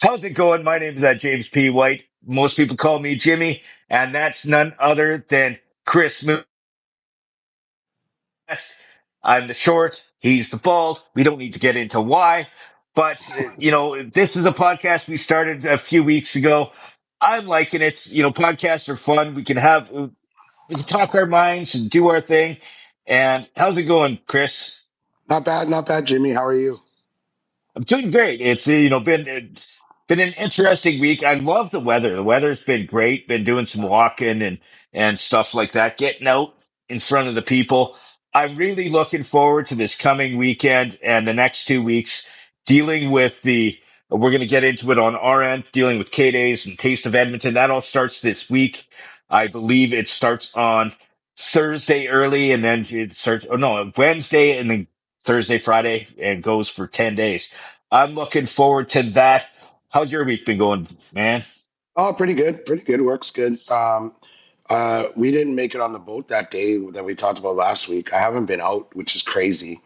How's it going? My name is James P. White. Most people call me Jimmy, and that's none other than Chris Moon. I'm the short, he's the bald. We don't need to get into why, but this is a podcast we started a few weeks ago. I'm liking it. Podcasts are fun. We can talk our minds and do our thing. And how's it going, Chris? Not bad, Jimmy. How are you? I'm doing great. It's been an interesting week. I love the weather. The weather's been great. Been doing some walking and stuff like that, getting out in front of the people. I'm really looking forward to this coming weekend and the next 2 weeks dealing with the we're going to get into it on our end, dealing with K-Days and Taste of Edmonton. That all starts this week. I believe it starts on Thursday early and then it starts, oh no, Wednesday and then Thursday, Friday, and goes for 10 days. I'm looking forward to that. How's your week been going, man? Oh, pretty good. Pretty good. Works good. We didn't make it on the boat that day that we talked about last week. I haven't been out, which is crazy.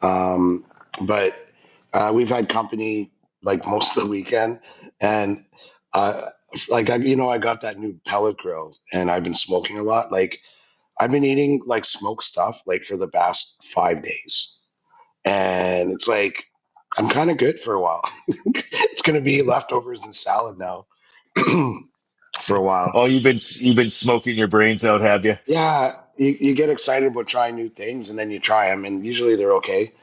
But we've had company like most of the weekend, and uh, I got that new pellet grill, and I've been smoking a lot. Like I've been eating like smoked stuff like for the past 5 days, and it's like I'm kind of good for a while. It's gonna be leftovers and salad now for a while. Oh, you've been smoking your brains out, have you? Yeah, you get excited about trying new things, and then you try them, and usually they're okay.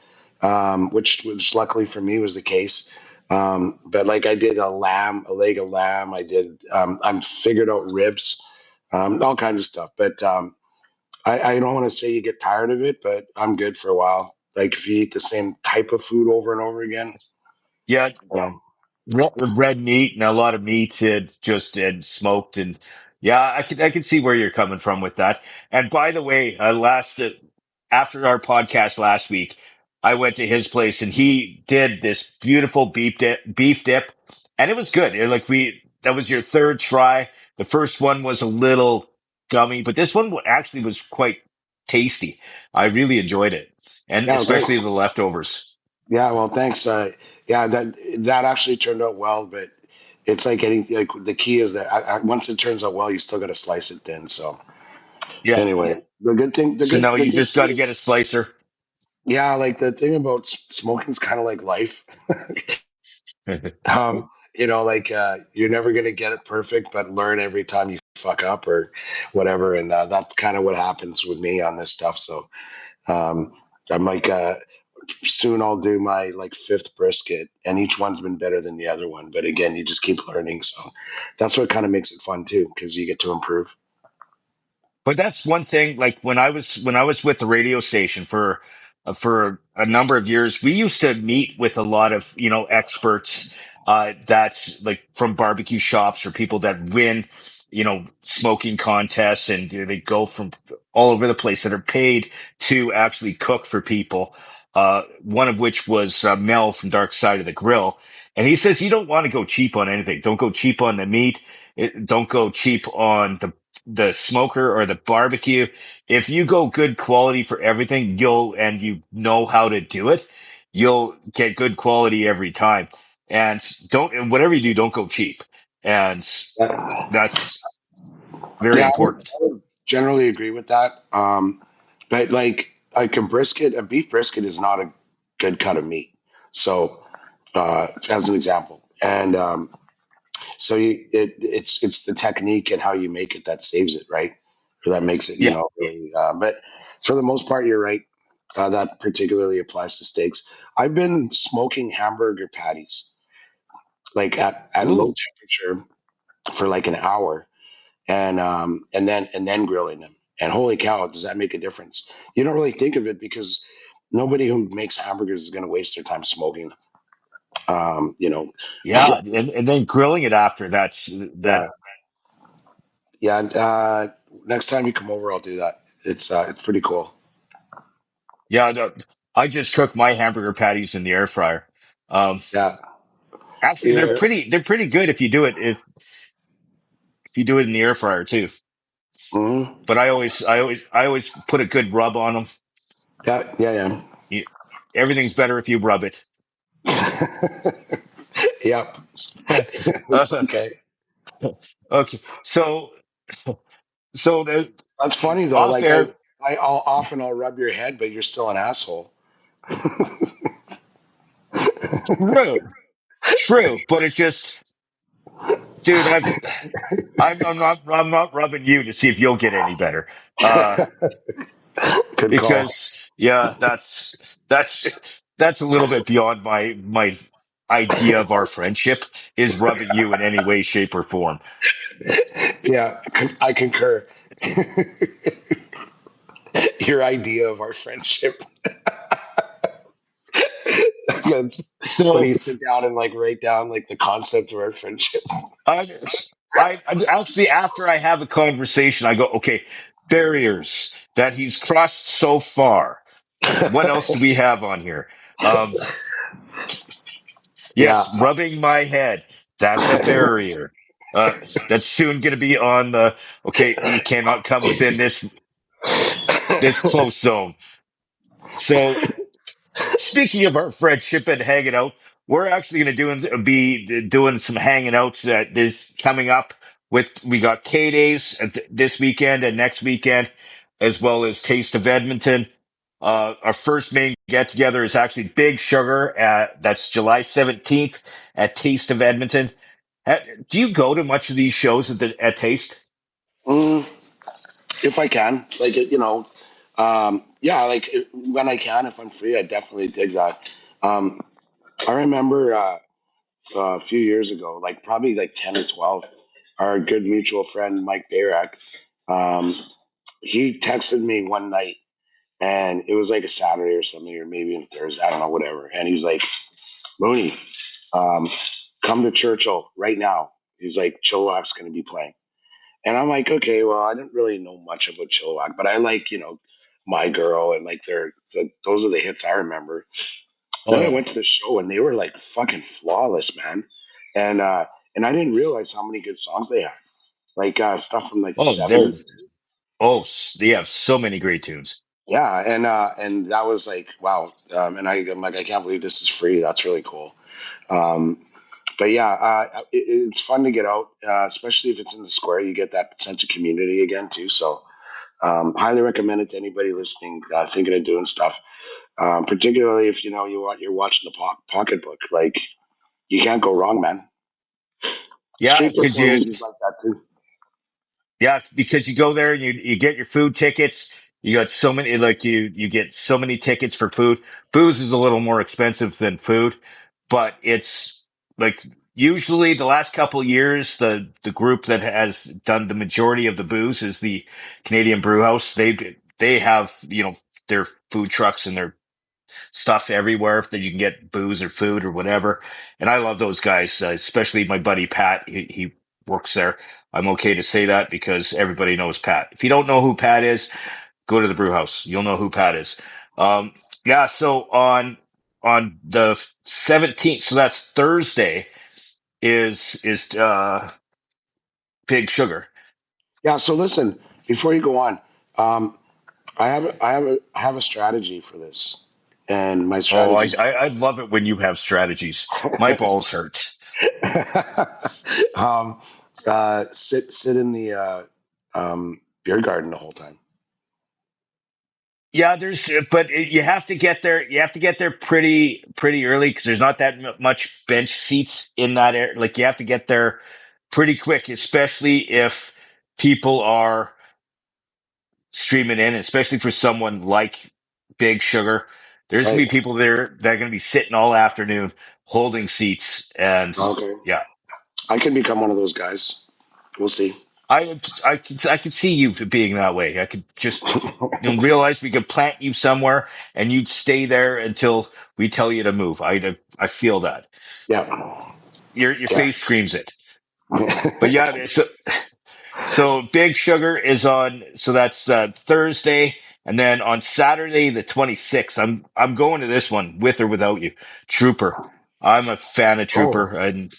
Which luckily for me was the case. But like I did a leg of lamb. I figured out ribs, all kinds of stuff. But I don't want to say you get tired of it, but I'm good for a while. Like if you eat the same type of food over and over again, Yeah, you know. red meat and a lot of meat and smoked and yeah, I can see where you're coming from with that. And by the way, after our podcast last week, I went to his place and he did this beautiful beef dip, and it was good. That was your third try. The first one was a little gummy, but this one actually was quite tasty. I really enjoyed it, and Yeah, especially thanks. the leftovers. Yeah, well, thanks. Yeah, that actually turned out well, but it's like anything. Like the key is that once it turns out well, you still got to slice it thin. So Yeah. anyway, the good thing, So now the you good just got thing to is, get a slicer. yeah, like the thing about smoking is kind of like life. You're never gonna get it perfect, but learn every time you fuck up or whatever, and that's kind of what happens with me on this stuff. So um, I'm like, soon I'll do my like fifth brisket, and each one's been better than the other one. But again, you just keep learning, so that's what kind of makes it fun too, because you get to improve. But that's one thing. Like when I was with the radio station for a number of years, we used to meet with a lot of experts that's like from barbecue shops or people that win smoking contests, and they go from all over the place that are paid to actually cook for people. One of which was Mel from Dark Side of the Grill, and he says you don't want to go cheap on anything. Don't go cheap on the meat. Don't go cheap on the smoker or the barbecue. If you go good quality for everything, you know how to do it, you'll get good quality every time. And and whatever you do, don't go cheap. And that's very Yeah, important. I would generally agree with that. But like a beef brisket is not a good cut of meat. So as an example, and so it's the technique and how you make it that saves it, right? Or that makes it, Yeah. really. But for the most part, you're right. That particularly applies to steaks. I've been smoking hamburger patties like at low Ooh. temperature for like an hour, and then grilling them. And holy cow, does that make a difference? You don't really think of it because nobody who makes hamburgers is going to waste their time smoking them. You know, Yeah. And then grilling it after that. yeah, yeah. And, next time you come over, I'll do that. It's pretty cool. Yeah. I just cook my hamburger patties in the air fryer. Um, Yeah, actually, yeah, they're pretty good if you do it in the air fryer too. mhm. But I always put a good rub on them. Yeah, yeah, Everything's better if you rub it. yeah. Yep. Uh, Okay. okay, so the That's funny though. off Like air, I'll rub your head, but you're still an asshole. true, true, but it's just, dude, I'm not rubbing you to see if you'll get any better. Uh, Good call. because yeah, that's a little bit beyond my idea of our friendship is rubbing you in any way, shape, or form. Yeah, I concur. Your idea of our friendship. That's when So you sit down and like write down like the concept of our friendship. I, I actually, after I have a conversation, I go, okay, barriers that he's crossed so far. What else do we have on here? Um, Yeah. yes, rubbing my head. That's a barrier. Uh, that's soon going to be on the, okay, you cannot come within this close zone. So speaking of our friendship and hanging out, we're actually going to be doing some hanging out that is coming up. We got K Days this weekend and next weekend, as well as Taste of Edmonton. Our first main get together is actually Big Sugar. That's July 17th at Taste of Edmonton. Do you go to much of these shows at Taste? Mm, if I can, like yeah, like when I can, if I'm free, I definitely dig that. Um, I remember a few years ago, like probably like 10 or 12, our good mutual friend Mike Barak, um, he texted me one night, and it was like a Saturday or something, or maybe a Thursday, I don't know, whatever. And he's like, Mooney, um, come to Churchill right now. He's like, Chilliwack's going to be playing. And I'm like, okay, well, I didn't really know much about Chilliwack, but I like, My Girl and like those are the hits I remember. Oh Then I yeah. went to the show and they were like fucking flawless, man. And and I didn't realize how many good songs they had. Like stuff from like the Oh, they're 70s. they have so many great tunes. Yeah, and that was like wow. I'm like, I can't believe this is free. That's really cool. Um, but yeah, it's fun to get out, especially if it's in the square. You get that sense of community again too. So highly recommend it to anybody listening, thinking of doing stuff. Particularly if you're watching the pocketbook. Like you can't go wrong, man. Yeah, Street because you performance is like that too. Yeah, because you go there and you get your food tickets. You got so many, like you get so many tickets for food. Booze is a little more expensive than food, but it's like usually the last couple of years, the group that has done the majority of the booze is the Canadian Brew House. They have, their food trucks and their stuff everywhere that you can get booze or food or whatever. And I love those guys, especially my buddy Pat. He works there. I'm okay to say that because everybody knows Pat. If you don't know who Pat is, go to the brew house. You'll know who Pat is. Um, yeah. So on the 17th, so that's Thursday, is Big Sugar. Yeah. So listen, before you go on, um, I have a strategy for this, and my Oh, strategy is I love it when you have strategies. My balls hurt. um, sit in the beer garden the whole time. Yeah, but you have to get there. You have to get there pretty early because there's not that much bench seats in that area. Like you have to get there pretty quick, especially if people are streaming in, especially for someone like Big Sugar. There's gonna Right. be people there that are gonna be sitting all afternoon holding seats, and Okay. yeah, I can become one of those guys. We'll see. I could see you being that way. I could just realize we could plant you somewhere and you'd stay there until we tell you to move. I feel that Yeah. your Yeah. face screams it. But yeah, so Big Sugar is on. So that's Thursday, and then on Saturday the 26th, I'm going to this one with or without you, Trooper. I'm a fan of Oh. Trooper and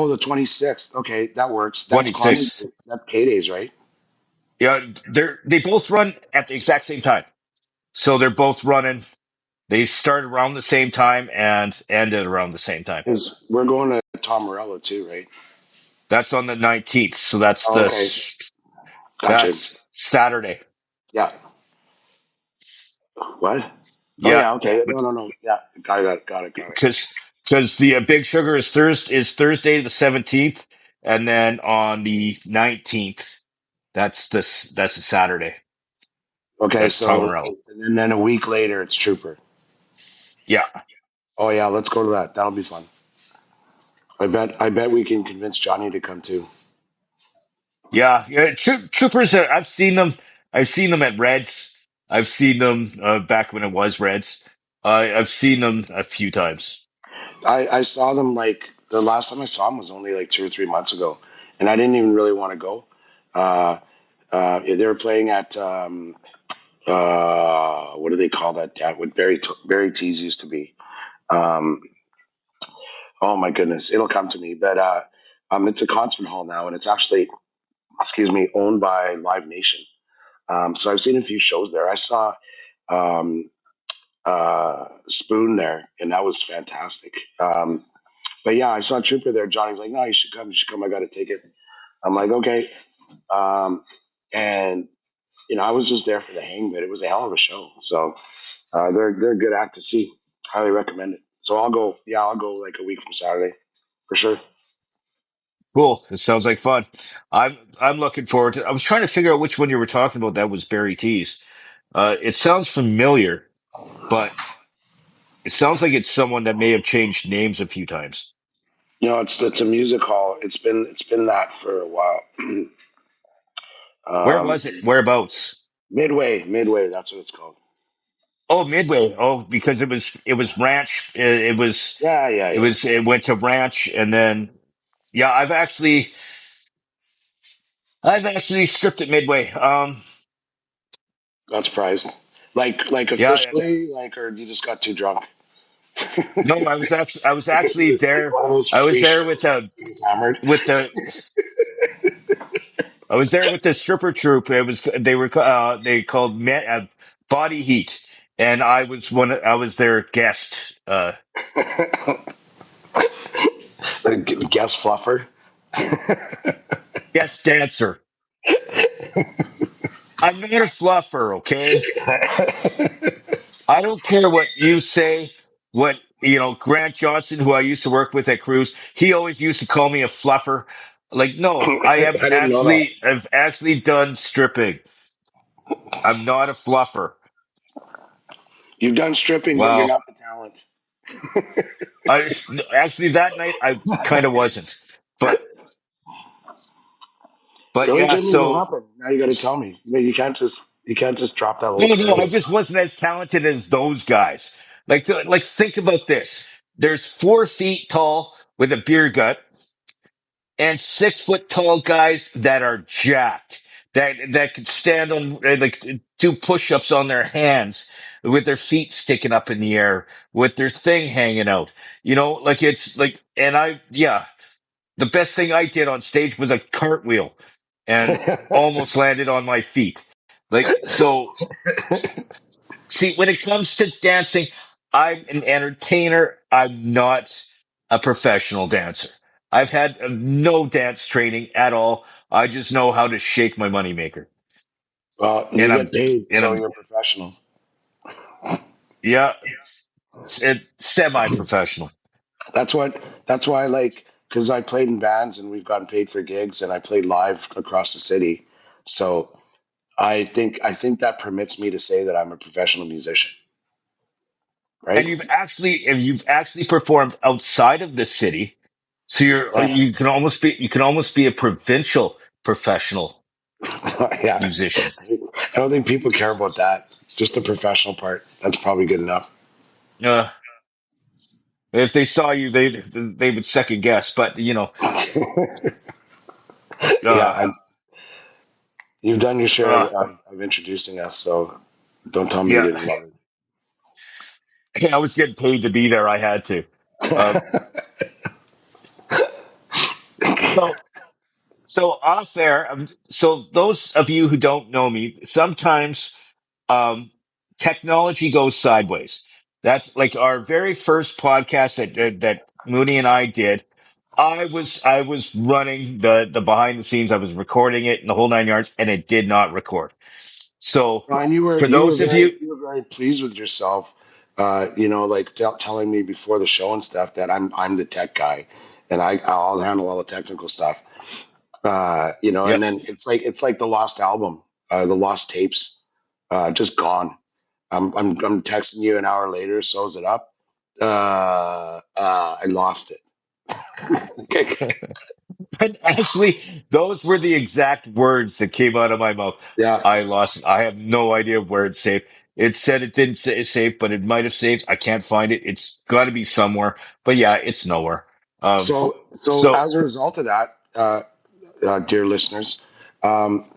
The 26th. Okay, that works. That's concert. 26th. That's K Days, right? Yeah, they both run at the exact same time. So they're both running. They start around the same time and ended around the same time. Because we're going to Tom Morello too, right? That's on the 19th. So Oh, okay, gotcha. that's Saturday. Yeah. What? Oh Yeah. yeah, okay. No, no, no. Yeah, got it. Because the Big Sugar is Thursday the 17th, and then on the 19th, that's a Saturday. Okay, That's Tom so Morello. and then a week later it's Trooper. Yeah, Oh yeah, let's go to that. That'll be fun. I bet we can convince Johnny to come too. yeah. Troopers. I've seen them. I've seen them at Reds. I've seen them back when it was Reds. I've seen them a few times. I saw them like the last time I saw them was only like 2 or 3 months ago, and I didn't even really want to go. Uh, yeah, they were playing at what do they call that? What Barry T's used to be. Um, oh my goodness, it'll come to me. But it's a concert hall now, and it's actually, excuse me, owned by Live Nation. So I've seen a few shows there. I saw um, Spoon there, and that was fantastic. But yeah, I saw Trooper there. Johnny's like, "No, you should come. You should come. I got a ticket." I'm like, "Okay." Um, and I was just there for the hang, but it was a hell of a show. So they're a good act to see. Highly recommend it. So I'll go. Yeah, I'll go like a week from Saturday for sure. Cool. It sounds like fun. I'm looking forward to. I was trying to figure out which one you were talking about. That was Barry T's. It sounds familiar, but it sounds like it's someone that may have changed names a few times. It's a music hall. It's been that for a while. Where um, was it? Whereabouts? Midway. That's what it's called. Oh, Midway. Oh, because it was Ranch. Yeah, yeah, yeah. It went to Ranch, and then yeah, I've actually stripped at Midway. Not surprised. Like Yeah, officially, like, or you just got too drunk. no, I was actually there. One of those I was free there with shows the where he's hammered. with the I was there with the stripper troupe. They called Body Heat, and I was their guest Guest fluffer. guest dancer. I'm not a fluffer, okay? I don't care what you say. Grant Johnson, who I used to work with at Cruise, he always used to call me a fluffer. Like, no, I didn't know that. I've actually done stripping. I'm not a fluffer. You've done stripping, but you're Well, not the talent. I actually that night I kind of wasn't, but Really? yeah. Tell me what So happened. Now you got to tell me. You can't just drop that little no, curve. I just wasn't as talented as those guys. Like think about this. There's 4 feet tall with a beer gut and 6 foot tall guys that are jacked that can stand on like do push-ups on their hands with their feet sticking up in the air with their thing hanging out. Like it's like, and yeah, the best thing I did on stage was a cartwheel and almost landed on my feet. Like, so see, when it comes to dancing, I'm an entertainer. I'm not a professional dancer. I've had no dance training at all. I just know how to shake my moneymaker. Well, you And get paid, and so I'm, you're a professional. yeah, it's semi-professional. That's what. That's why I like, because I played in bands and we've gotten paid for gigs, and I played live across the city. So I think that permits me to say that I'm a professional musician, And right? you've actually performed outside of the city. So Yeah, you can almost be a provincial professional yeah. musician. I don't think people care about that. Just the professional part. That's probably good enough. Uh, if they saw you, they would second guess. But Yeah, uh, you've done your share uh, of introducing us, so don't tell me you yeah, didn't love I was getting paid to be there. I had to. Uh, it. so so off air. So those of you who don't know me, sometimes technology goes sideways. That's like our very first podcast that Mooney and I did. I was running the behind the scenes. I was recording it in the whole nine yards, and it did not record. So Well, and for those of you, you were very pleased with yourself. You know, like telling me before the show and stuff that I'm the tech guy, and I'll handle all the technical stuff. You know, yeah, and then it's like the lost album, the lost tapes, just gone. I'm texting you an hour later. So is it up? I lost it. and actually, those were the exact words that came out of my mouth. Yeah. I lost it. I have no idea where it's saved. It said it didn't say save, but it might have saved. I can't find it. It's got to be somewhere. But yeah, it's nowhere. Um, So so as a result of that, dear listeners, um,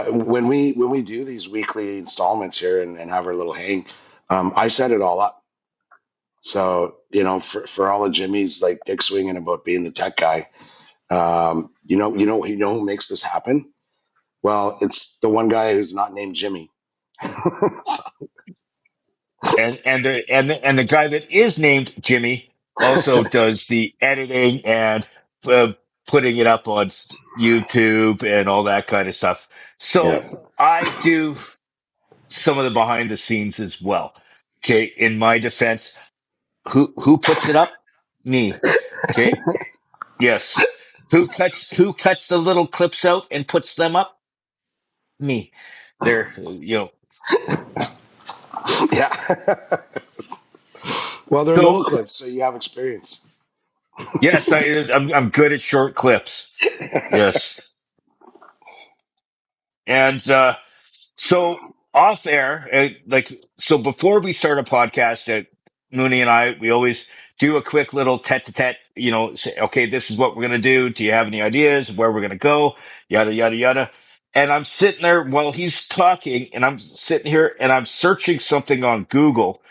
when we do these weekly installments here and have our little hang, I set it all up. So you know, for all of Jimmy's like dick swinging about being the tech guy, you know who makes this happen? Well, it's the one guy who's not named Jimmy. and the guy that is named Jimmy also does the editing and uh, putting it up on YouTube and all that kind of stuff. Yeah. So I do some of the behind the scenes as well. Okay, in my defense, who puts it up? Me. Okay, yes. Who cuts the little clips out and puts them up? Me. There, Yeah. Well, they're So little clips, so you have experience. yes, I'm good at short clips. Yes. And so off air, so before we start a podcast, Mooney and I, we always do a quick little tete-a-tete, say, okay, this is what we're going to do. Do you have any ideas where we're going to go? Yada, yada, yada. And I'm sitting there while he's talking, and I'm sitting here and I'm searching something on Google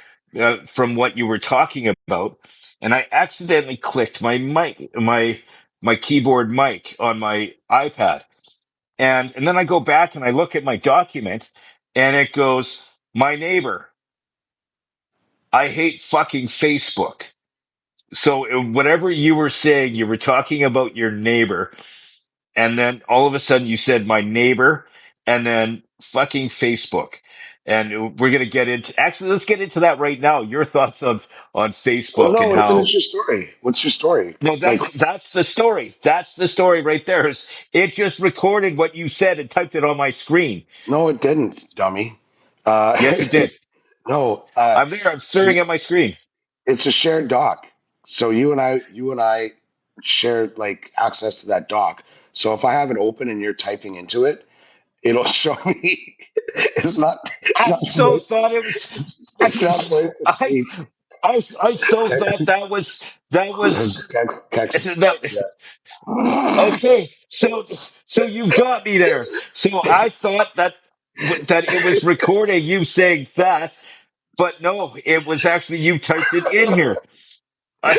from what you were talking about. And I accidentally clicked my mic, my keyboard mic on my iPad. And then I go back and I look at my document and it goes, my neighbor, I hate fucking Facebook. So whatever you were saying, you were talking about your neighbor. And then all of a sudden you said my neighbor and then fucking Facebook. And we're going to get into, actually, let's get into that right now. Your thoughts on Well, Facebook and no, how, finish your story. What's your story? no, Like, that's the story. That's the story right there. It just recorded what you said and typed it on my screen. no, it didn't, dummy. Uh, Yes, it did. no, I'm there. I'm staring at my screen. it's a shared doc. So you and I shared like access to that doc. So if I have it open and you're typing into it, it'll show me. It's I not a so voice. thought it was. I, Not voice to I, speech. I so thought that was Text. that. Yeah. Okay, so you got me there. So I thought that it was recording you saying that, but no, it was actually you typed it in here. I,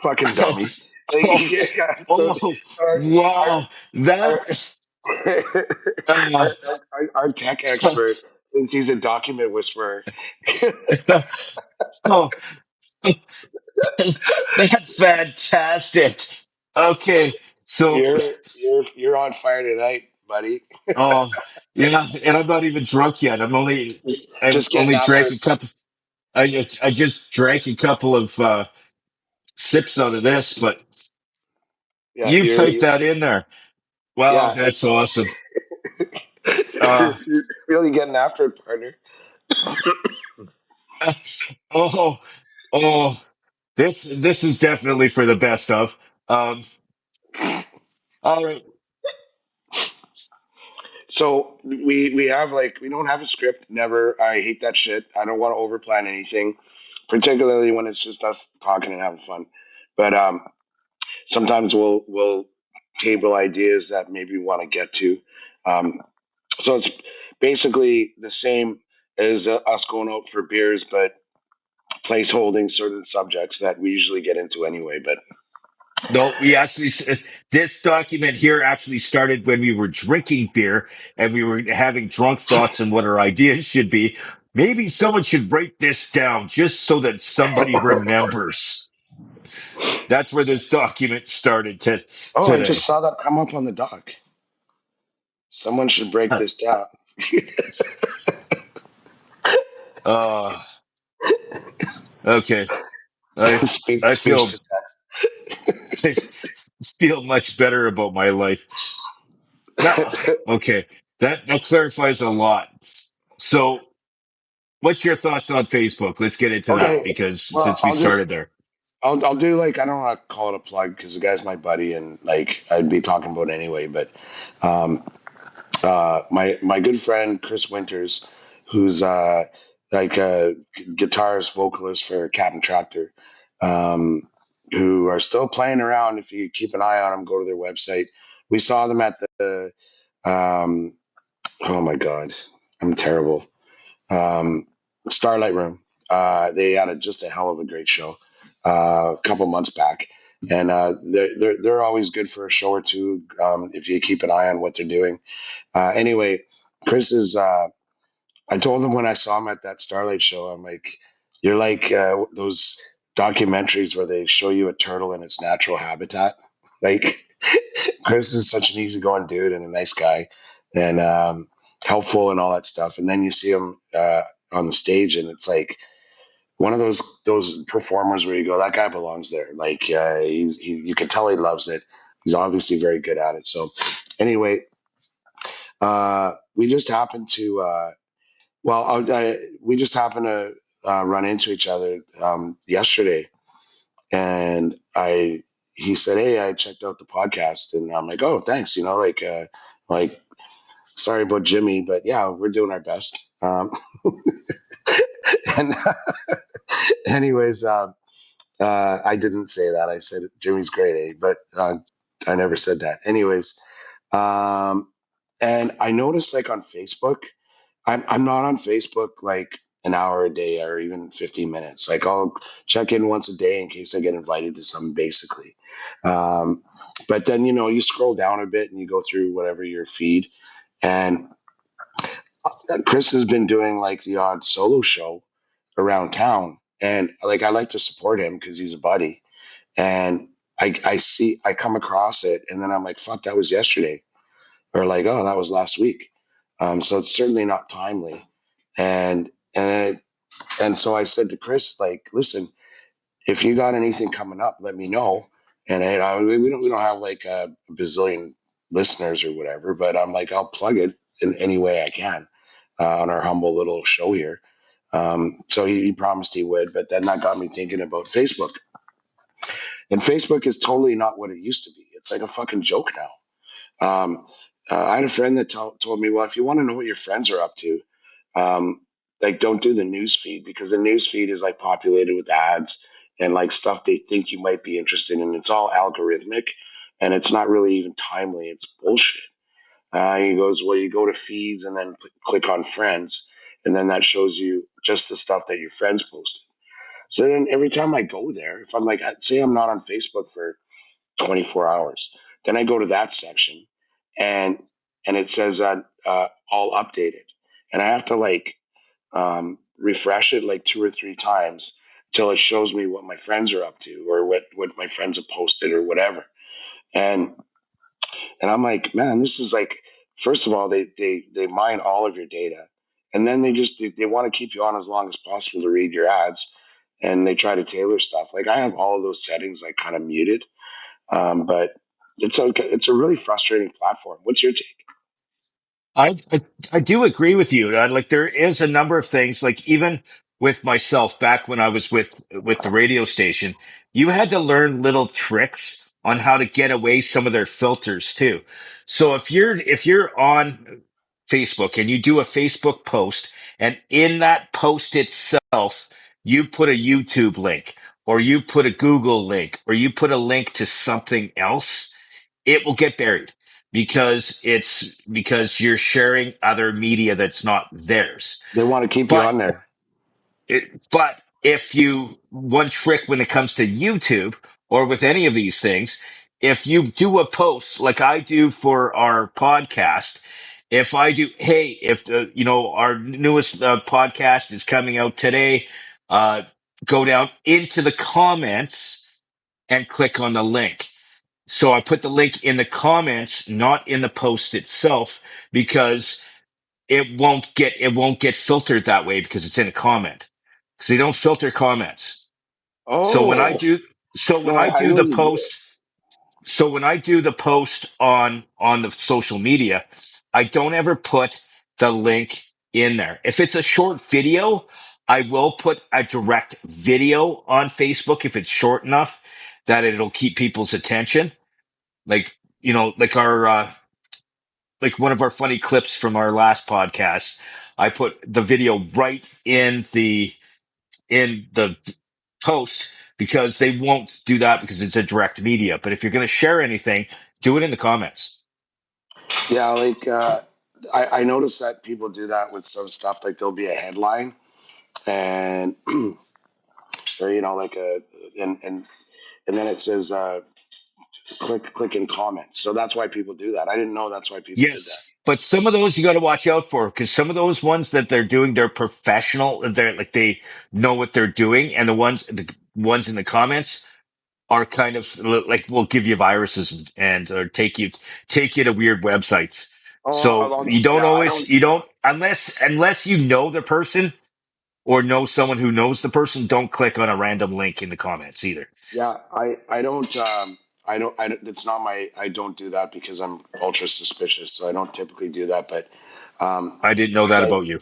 Fucking dummy. Like, oh, yeah, so oh, our, wow, our, that. our, Uh, our tech expert thinks he's a document whisperer. oh, that's fantastic. Okay, so You're on fire tonight, buddy. oh yeah, and I'm not even drunk yet. I've Just getting only after drank it. a couple. I just drank a couple of sips out of this, but Yeah, you typed that in there. Wow, yeah. that's awesome. You're Uh, really getting after it, partner. oh, oh, this is definitely for the best of. Um, all right. So we have like we don't have a script. Never. I hate that shit. I don't want to overplan anything, particularly when it's just us talking and having fun. But sometimes we'll table ideas that maybe we want to get to. Um, so it's basically the same as us going out for beers, but place holding certain subjects that we usually get into anyway. But No, this document here actually started when we were drinking beer and we were having drunk thoughts and what our ideas should be. Maybe someone should write this down just so that somebody remembers. That's where this document started Oh, I just today. saw that come up on the dock. Someone should break this down. Uh, okay. I I Speech feel to text. feel much better about my life. Now, okay. That clarifies a lot. So, what's your thoughts on Facebook? Let's get into that Okay, because well, since we started there. I'll do like, I don't want to call it a plug because the guy's my buddy and like I'd be talking about it anyway. But um, my good friend Chris Winters, who's like a guitarist vocalist for Captain Tractor, um, who are still playing around. If you keep an eye on them, go to their website. We saw them at the um, oh my god, I'm terrible. Um, Starlight Room. They had just a hell of a great show a couple months back, and they're always good for a show or two if you keep an eye on what they're doing. Anyway, Chris is. I told him when I saw him at that Starlight show, I'm like, you're like those documentaries where they show you a turtle in its natural habitat. Like Chris is such an easygoing dude and a nice guy, and helpful and all that stuff. And then you see him on the stage, and it's like one of those performers where you go, that guy belongs there. Like you can tell he loves it. He's obviously very good at it. So anyway, we just happened to we just happened to run into each other yesterday, and I he said, "Hey, I checked out the podcast," and I'm like, "Oh, thanks." Like sorry about Jimmy, but yeah, we're doing our best. And anyways, I didn't say that. I said Jimmy's great, but I never said that. Anyways, um, and I noticed like on Facebook, I'm not on Facebook like an hour a day or even 15 minutes. Like I'll check in once a day in case I get invited to something, basically. Um, but then you scroll down a bit and you go through whatever your feed, and Chris has been doing like the odd solo show around town, and like I like to support him because he's a buddy, and I come across it, and then I'm like, fuck, that was yesterday, or like, oh, that was last week. So it's certainly not timely, and and and so I said to Chris, like, listen, if you got anything coming up, let me know. And we don't have like a bazillion listeners or whatever, but I'm like, I'll plug it in any way I can on our humble little show here. So he promised he would, but then that got me thinking about Facebook. And Facebook is totally not what it used to be. It's like a fucking joke now. Um, I had a friend that told me, well, if you want to know what your friends are up to, um, like don't do the news feed because the news feed is like populated with ads and like stuff they think you might be interested in. It's all algorithmic and it's not really even timely. It's bullshit. He goes, well, you go to feeds and then click on friends, and then that shows you just the stuff that your friends posted. So then every time I go there, if I'm like, say I'm not on Facebook for 24 hours. Then I go to that section, and it says all updated, and I have to like refresh it like two or three times till it shows me what my friends are up to or what my friends have posted or whatever. And I'm like, man, this is like, first of all, they mine all of your data, and then they want to keep you on as long as possible to read your ads, and they try to tailor stuff. Like I have all of those settings like kind of muted, but it's a really frustrating platform. What's your take? I do agree with you. Like there is a number of things, like even with myself back when I was with the radio station, you had to learn little tricks on how to get away some of their filters too. So if you're on Facebook and you do a Facebook post and in that post itself, you put a YouTube link or you put a Google link or you put a link to something else, it will get buried because you're sharing other media that's not theirs. They want to keep you But on there. but if you one trick when it comes to YouTube or with any of these things, if you do a post like I do for our podcast If I do, hey, if the, our newest podcast is coming out today, uh, go down into the comments and click on the link. So I put the link in the comments, not in the post itself, because it won't get filtered that way because it's in a comment. So they don't filter comments. So when I Oh, do, so no, when I I do know the you do it. post, so when I do the post on the social media, I don't ever put the link in there. If it's a short video, I will put a direct video on Facebook if it's short enough that it'll keep people's attention. Like, like like one of our funny clips from our last podcast, I put the video right in the post because they won't do that because it's a direct media. But if you're going to share anything, do it in the comments. Yeah, like I noticed that people do that with some stuff. Like there'll be a headline, and or like and then it says click in comments. So that's why people do that. I didn't know that's why people did that. Yes. But some of those you got to watch out for because some of those ones that they're doing, they're professional. They're like they know what they're doing, and the ones in the comments are kind of like will give you viruses and or take you to weird websites. Oh, So you don't yeah, I always don't. you don't unless you know the person or know someone who knows the person, don't click on a random link in the comments either. Yeah, I don't. It's not my. I don't do that because I'm ultra suspicious. So I don't typically do that. But um, I didn't know that like about you.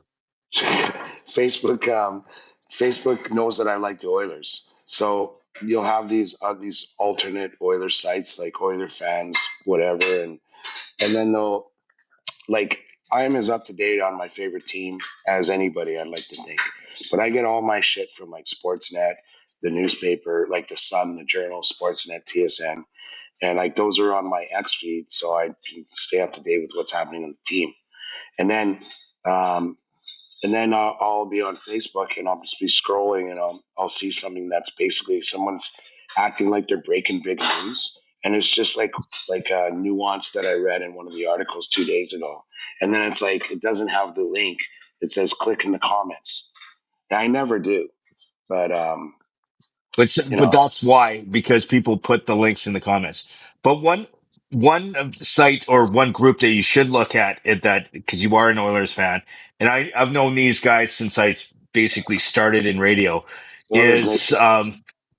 Facebook, Facebook knows that I like the Oilers. So you'll have these alternate Oilers sites like Oiler fans, whatever, and then they'll like I am as up to date on my favorite team as anybody. I'd like to think, but I get all my shit from like Sportsnet, the newspaper, like the Sun, the Journal, Sportsnet, TSN, and like those are on my X feed, so I can stay up to date with what's happening on the team. And then um, I'll be on Facebook and I'll just be scrolling and I'll see something that's basically someone's acting like they're breaking big news, and it's just like a nuance that I read in one of the articles 2 days ago, and then it's like it doesn't have the link. It says click in the comments. And I never do, but you But know, that's why, because people put the links in the comments. But one site or one group that you should look at that because you are an Oilers fan, and I've known these guys since I basically started in radio, Oilers is Nation.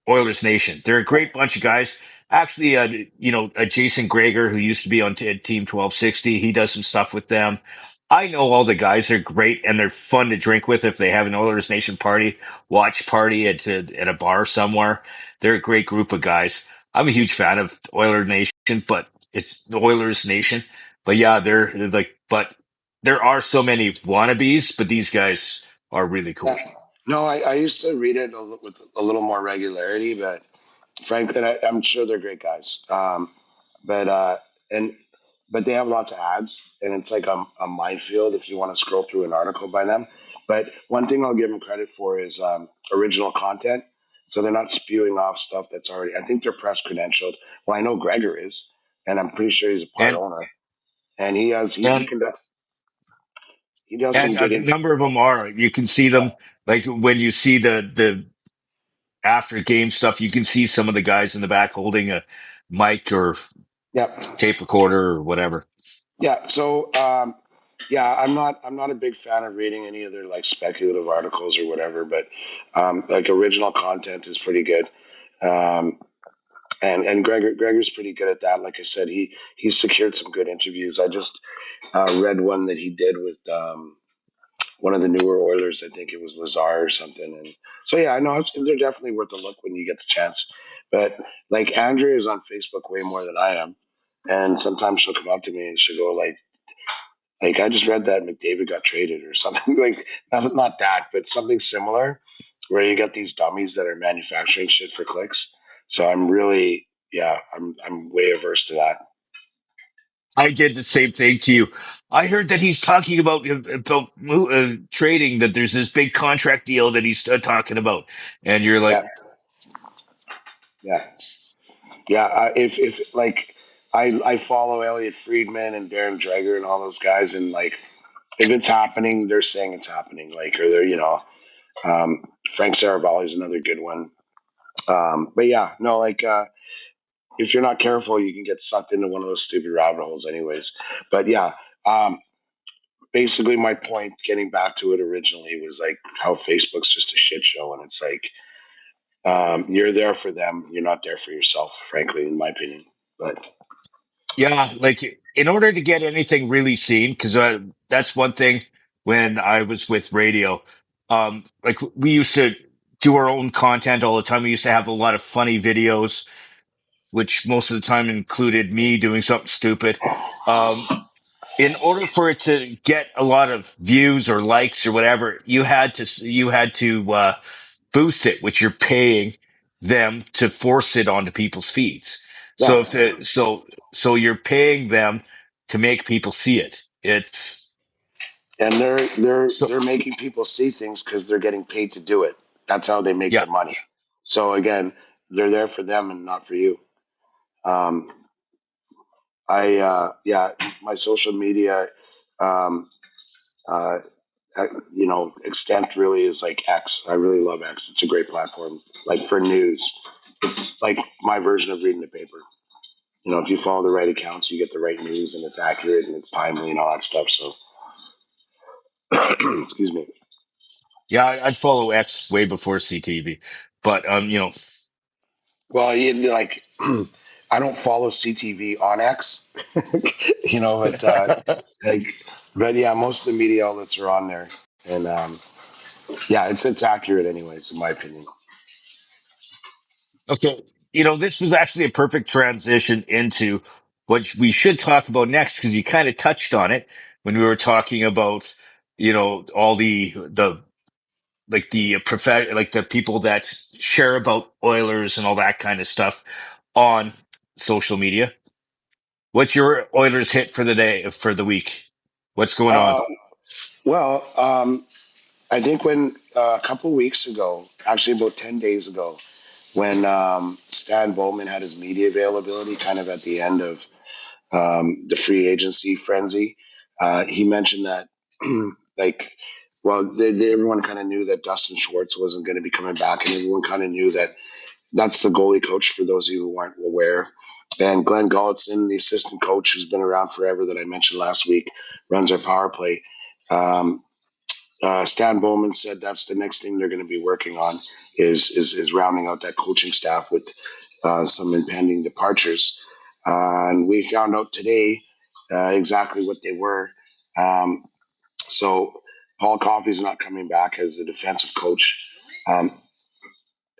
Oilers Nation. They're a great bunch of guys. Actually, Jason Greger, who used to be on Team 1260, he does some stuff with them. I know all the guys are great and they're fun to drink with if they have an Oilers Nation party watch party at a bar somewhere. They're a great group of guys. I'm a huge fan of Oilers Nation, but it's the Oilers Nation. But yeah, they're like, but there are so many wannabes, but these guys are really Yeah. cool. No, I used to read it with a little more regularity, but frankly, I'm sure they're great guys. But and but they have lots of ads, and it's like a minefield if you want to scroll through an article by them. But one thing I'll give them credit for is original content. So they're not spewing off stuff that's already. I think they're press credentialed. Well, I know Gregor is, and I'm pretty sure he's a part And owner. And he and conducts he does and some a good. number of them are. You can see them like when you see the after game stuff. You can see some of the guys in the back holding a mic or Yep. tape recorder or whatever. Yeah. So, yeah, I'm not a big fan of reading any of their like speculative articles or whatever, but like original content is pretty good. Um, and Gregor's pretty good at that. Like I said, he's secured some good interviews. I just read one that he did with one of the newer Oilers. I think it was Lazar or something. And so yeah, I know they're definitely worth a look when you get the chance. But like Andrea is on Facebook way more than I am, and sometimes she'll come up to me and she'll go like I just read that McDavid got traded or something like not that, but something similar, where you got these dummies that are manufacturing shit for clicks. So I'm really, yeah, I'm way averse to that. I did the same thing to you. I heard that he's talking about trading. That there's this big contract deal that he's talking about, and you're like, Yeah, yeah, yeah. If like I follow Elliot Friedman and Darren Dreger and all those guys, and like if it's happening, they're saying it's happening. Like, or they're um, Frank Saravalli is another good one. But yeah, no, like if you're not careful, you can get sucked into one of those stupid rabbit holes, anyways. But yeah, um, basically my point, getting back to it originally, was like how Facebook's just a shit show, and it's like you're there for them, you're not there for yourself, frankly, in my opinion. But Yeah, like in order to get anything really seen, because that's one thing when I was with radio. Like we used to do our own content all the time. We used to have a lot of funny videos, which most of the time included me doing something stupid. Um, in order for it to get a lot of views or likes or whatever, you had to boost it, which you're paying them to force it onto people's feeds. So yeah, if the so you're paying them to make people see it. It's and so they're making people see things because they're getting paid to do it. That's how they make yeah. their money. So again, they're there for them and not for you. Um, yeah, my social media, um, uh, extent really is like X. I really love X. It's a great platform. Like for news, it's like my version of reading the paper. If you follow the right accounts, you get the right news, and it's accurate and it's timely and all that stuff. So, excuse me. Yeah, I'd follow X way before CTV, but Well, like I don't follow CTV on X, but like, but yeah, most of the media outlets are on there, and yeah, it's accurate anyways, in my opinion. okay, this was actually a perfect transition into what we should talk about next because you kind of touched on it when we were talking about, all the like the like the people that share about Oilers and all that kind of stuff on social media. What's your Oilers hit for the day for the week? What's going on? Uh, well, I think when a couple weeks ago, actually about 10 days ago, when Stan Bowman had his media availability, kind of at the end of the free agency frenzy. He mentioned that, like, well, everyone kind of knew that Dustin Schwartz wasn't going to be coming back, and everyone kind of knew that that's the goalie coach for those of you who aren't aware. And Glenn Golitzin, the assistant coach who's been around forever that I mentioned last week, runs our power play. Um, Stan Bowman said that's the next thing they're going to be working on is rounding out that coaching staff with some impending departures. And we found out today exactly what they were. Um, so Paul Coffey's not coming back as the defensive coach. Um,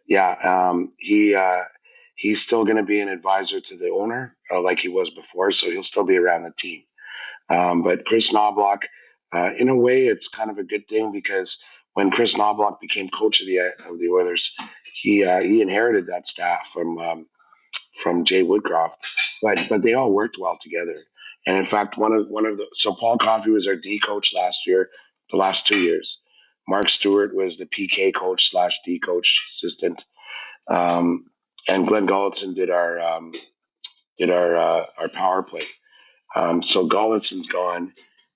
yeah, he's still going to be an advisor to the owner, like he was before. So he'll still be around the team. But Chris Knobloch, in a way, it's kind of a good thing because when Chris Knobloch became coach of the Oilers, he inherited that staff from Jay Woodcroft, but they all worked well together. And in fact, one of the so Paul Coffey was our D coach last year, the last 2 years. Mark Stewart was the PK coach slash D coach assistant, um, and Glenn Golitzin did our power play. So Gollinson's gone,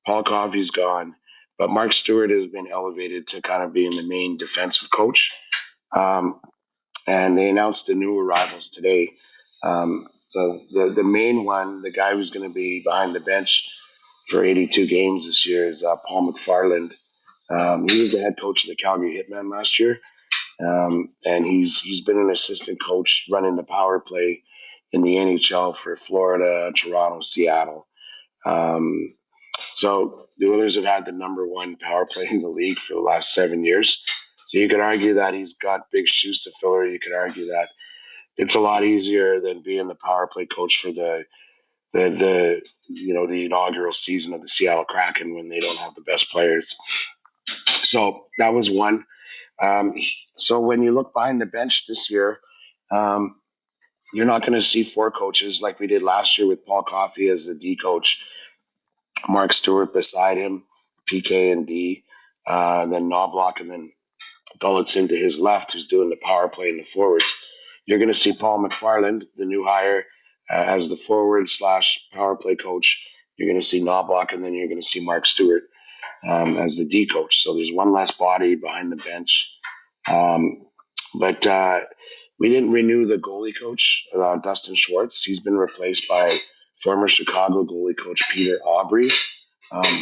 Paul Coffey's gone, but Mark Stewart has been elevated to kind of being the main defensive coach. Um, and they announced the new arrivals today. So the main one, the guy who's going to be behind the bench for 82 games this year, is Paul McFarland. He was the head coach of the Calgary Hitmen last year, and he's been an assistant coach running the power play in the NHL for Florida, Toronto, Seattle. Um, so the Oilers have had the number one power play in the league for the last 7 years. So you could argue that he's got big shoes to fill, or you could argue that it's a lot easier than being the power play coach for the inaugural season of the Seattle Kraken when they don't have the best players. So that was one. Um, so when you look behind the bench this year, um, you're not going to see four coaches like we did last year with Paul Coffey as the D coach, Mark Stewart beside him, PK and D, then Knobloch, and then Gulletson to his left, who's doing the power play and the forwards. You're going to see Paul McFarland, the new hire, as the forward slash power play coach, you're going to see Knobloch, and then you're going to see Mark Stewart as the D coach. So there's one less body behind the bench. Um, but we didn't renew the goalie coach, Dustin Schwartz. He's been replaced by former Chicago goalie coach Peter Aubrey.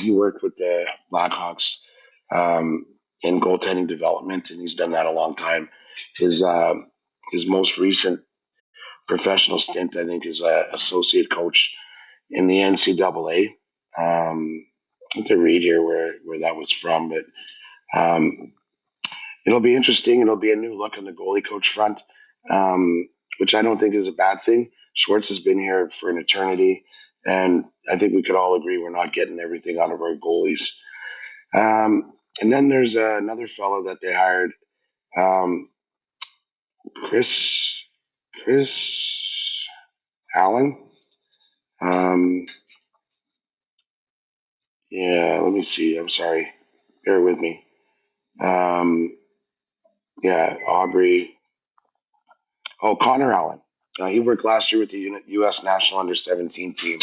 He worked with the Blackhawks in goaltending development, and he's done that a long time. His most recent professional stint, I think, is associate coach in the NCAA. I have to read here where that was from, but um, it'll be interesting. It'll be a new look on the goalie coach front, which I don't think is a bad thing. Schwartz has been here for an eternity, and I think we could all agree we're not getting everything out of our goalies. And then there's another fellow that they hired, um, Chris Chris Allen. Um, yeah, let me see. I'm sorry. Bear with me. Um, yeah, Aubrey. Oh, Connor Allen. He worked last year with the U.S. National Under 17 team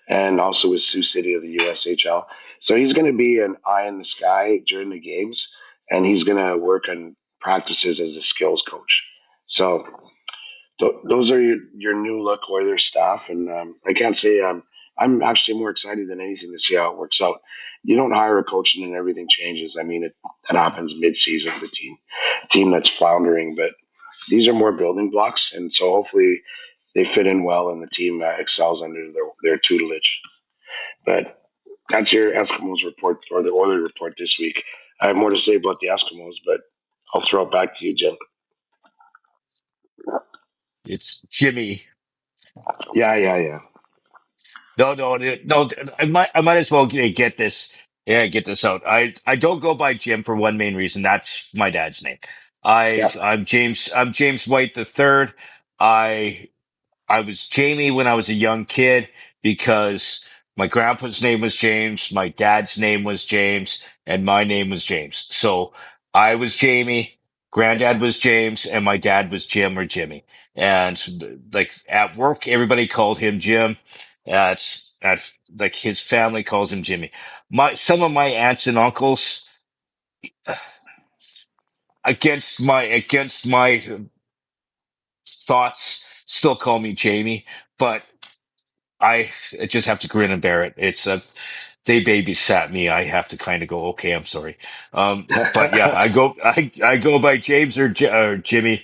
and also with Sioux City of the USHL. So he's going to be an eye in the sky during the games, and he's going to work on practices as a skills coach. So those are your new look Oilers staff, and I can't say I'm actually more excited than anything to see how it works out. You don't hire a coach and then everything changes. I mean, that happens mid-season with the team that's floundering, but these are more building blocks, and so hopefully they fit in well and the team excels under their tutelage. But that's your Eskimos report or the Oilers report this week. I have more to say about the Eskimos, but I'll throw it back to you, Jim. It's Jimmy. Yeah, yeah, yeah. No, no, no. I might as well get this. Yeah, get this out. I don't go by Jim for one main reason. That's my dad's name. Yeah. I'm James. I'm James White the third. I I was Jamie when I was a young kid because my grandpa's name was James, my dad's name was James, and my name was James. So I was Jamie, granddad was James, and my dad was Jim or Jimmy. And like at work, everybody called him Jim. At like his family calls him Jimmy. Some of my aunts and uncles against my thoughts still call me Jamie, but I just have to grin and bear it. They babysat me. I have to kind of go, okay, I'm sorry. But yeah, I go by James or Jimmy.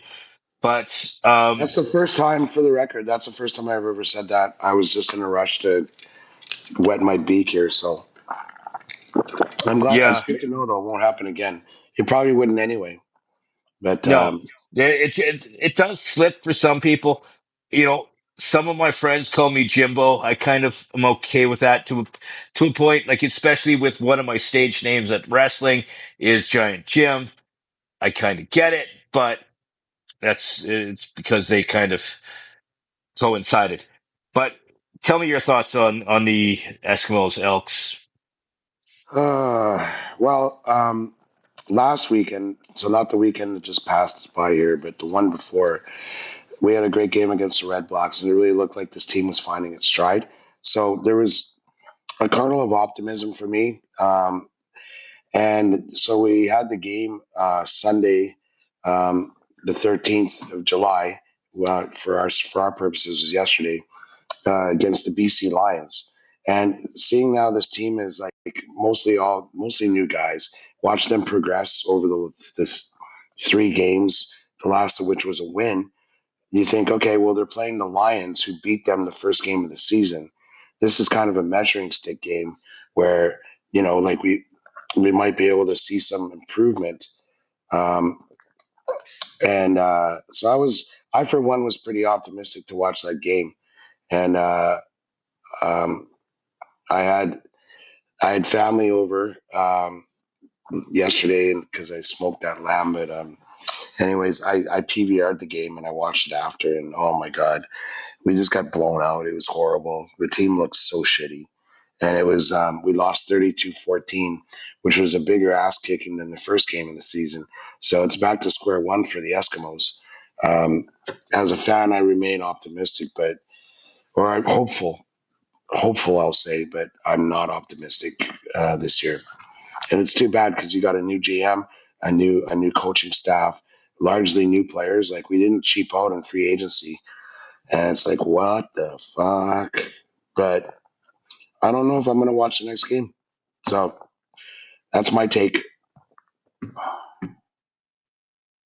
But That's the first time, for the record, that's the first time I ever said that. I was just in a rush to wet my beak here, so I'm glad. It's yeah, good to know, though. It won't happen again. It probably wouldn't anyway. But no, it does slip for some people. You know, some of my friends call me Jimbo. I kind of am okay with that to a point. Like especially with one of my stage names at wrestling is Giant Jim. I kind of get it, but it's because they kind of coincided. But tell me your thoughts on the Eskimos Elks. uh, well, last weekend, so not the weekend that just passed by here, but the one before, we had a great game against the Red Blacks, and it really looked like this team was finding its stride. So there was a kernel of optimism for me. And so we had the game Sunday, the 13th of July, for our purposes was yesterday against the BC Lions. And seeing now this team is like mostly new guys. Watch them progress over the 3 games, the last of which was a win. You think, okay, well they're playing the Lions, who beat them the first game of the season. This is kind of a measuring stick game where like we might be able to see some improvement. Um, and so I for one was pretty optimistic to watch that game. And um, I had I had family over yesterday because I smoked that lamb. But anyways, I PVR'd the game and I watched it after, and oh my god, we just got blown out. It was horrible. The team looked so shitty. And it was we lost 32-14, which was a bigger ass kicking than the first game of the season. So it's back to square one for the Eskimos. Um, as a fan, I remain optimistic, but or I'm hopeful. Hopeful, I'll say, but I'm not optimistic this year. And it's too bad because you got a new GM, a new coaching staff, largely new players. Like we didn't cheap out on free agency, and it's like what the fuck. But I don't know if I'm going to watch the next game. So that's my take.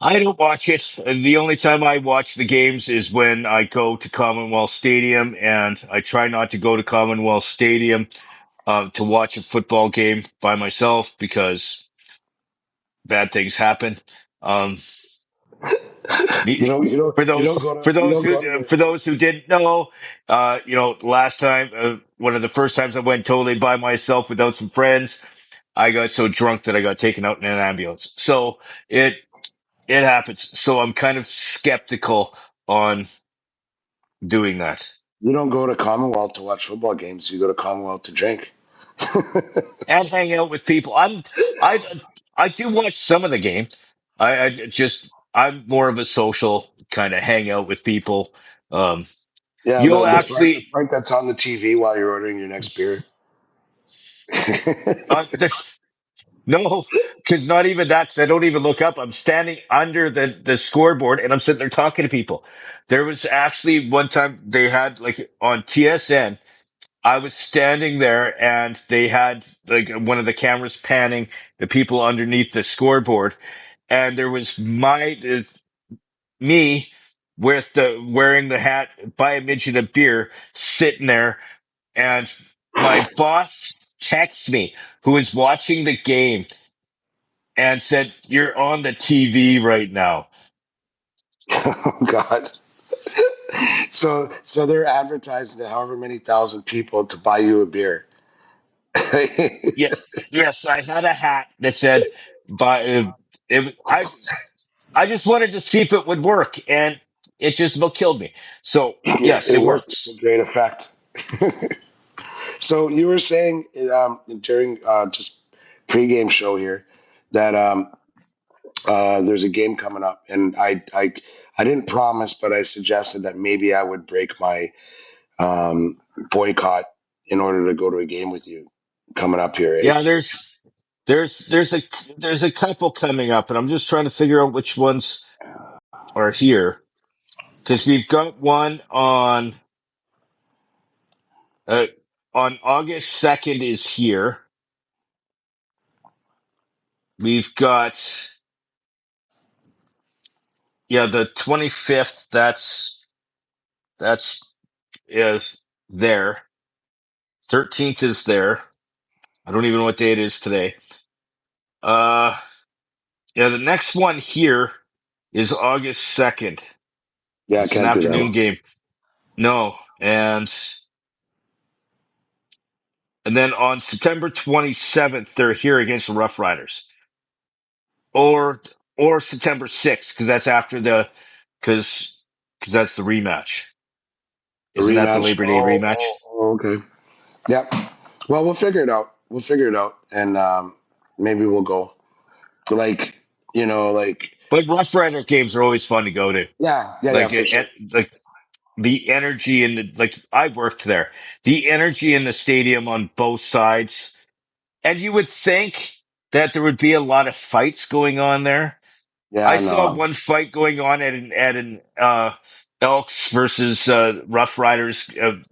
I don't watch it. The only time I watch the games is when I go to Commonwealth Stadium, and I try not to go to Commonwealth Stadium to watch a football game by myself because bad things happen. Um, You me, know, you don't, for you don't those go to, for you those don't who go to the. for those who didn't know, last time, one of the first times I went totally by myself without some friends, I got so drunk that I got taken out in an ambulance. So it it happens. So I'm kind of skeptical on doing that You don't go to Commonwealth to watch football games. You go to Commonwealth to drink. and hang out with people. I I do watch some of the game. I just I'm more of a social kind of hang out with people. Um, Yeah, you'll the actually part that's on the TV while you're ordering your next beer. the, no, because not even that. 'Cause I don't even look up. I'm standing under the scoreboard and I'm sitting there talking to people. There was actually one time they had like on TSN. I was standing there and they had like one of the cameras panning the people underneath the scoreboard, and there was me with the wearing the hat by a midget of beer sitting there, and my boss texts me who is watching the game and said, "You're on the TV right now." Oh God. So they're advertising to however many thousand people to buy you a beer. Yeah, yes, I had a hat that said, "But I just wanted to see if it would work, and it just about killed me." So Yeah, yes, it it worked to works. great effect. So you were saying during just pregame show here that there's a game coming up, and I didn't promise, but I suggested that maybe I would break my boycott in order to go to a game with you coming up here, eh? Yeah, there's a there's a couple coming up, and I'm just trying to figure out which ones are here because we've got one uh, on August 2nd is here. We've got, yeah, the 25th. That's is there. 13th is there. I don't even know what day it is today. Uh, yeah, the next one here is August 2nd. Yeah, I It's an can't do that afternoon one. game. No, and then on September 27th, they're here against the Rough Riders, or or September 6th because that's after the because because that's the rematch. A Isn't that the rematch. Labor Day Oh, rematch? oh, oh, okay. Yep. Well, we'll figure it out. We'll figure it out, and maybe we'll go. Like, like, But Rough Rider games are always fun to go to. yeah, yeah, yeah, Like for sure. like the energy in the like I worked there. The energy in the stadium on both sides, and you would think that there would be a lot of fights going on there. I Yeah, saw no, one fight going on at an Elks versus Rough Riders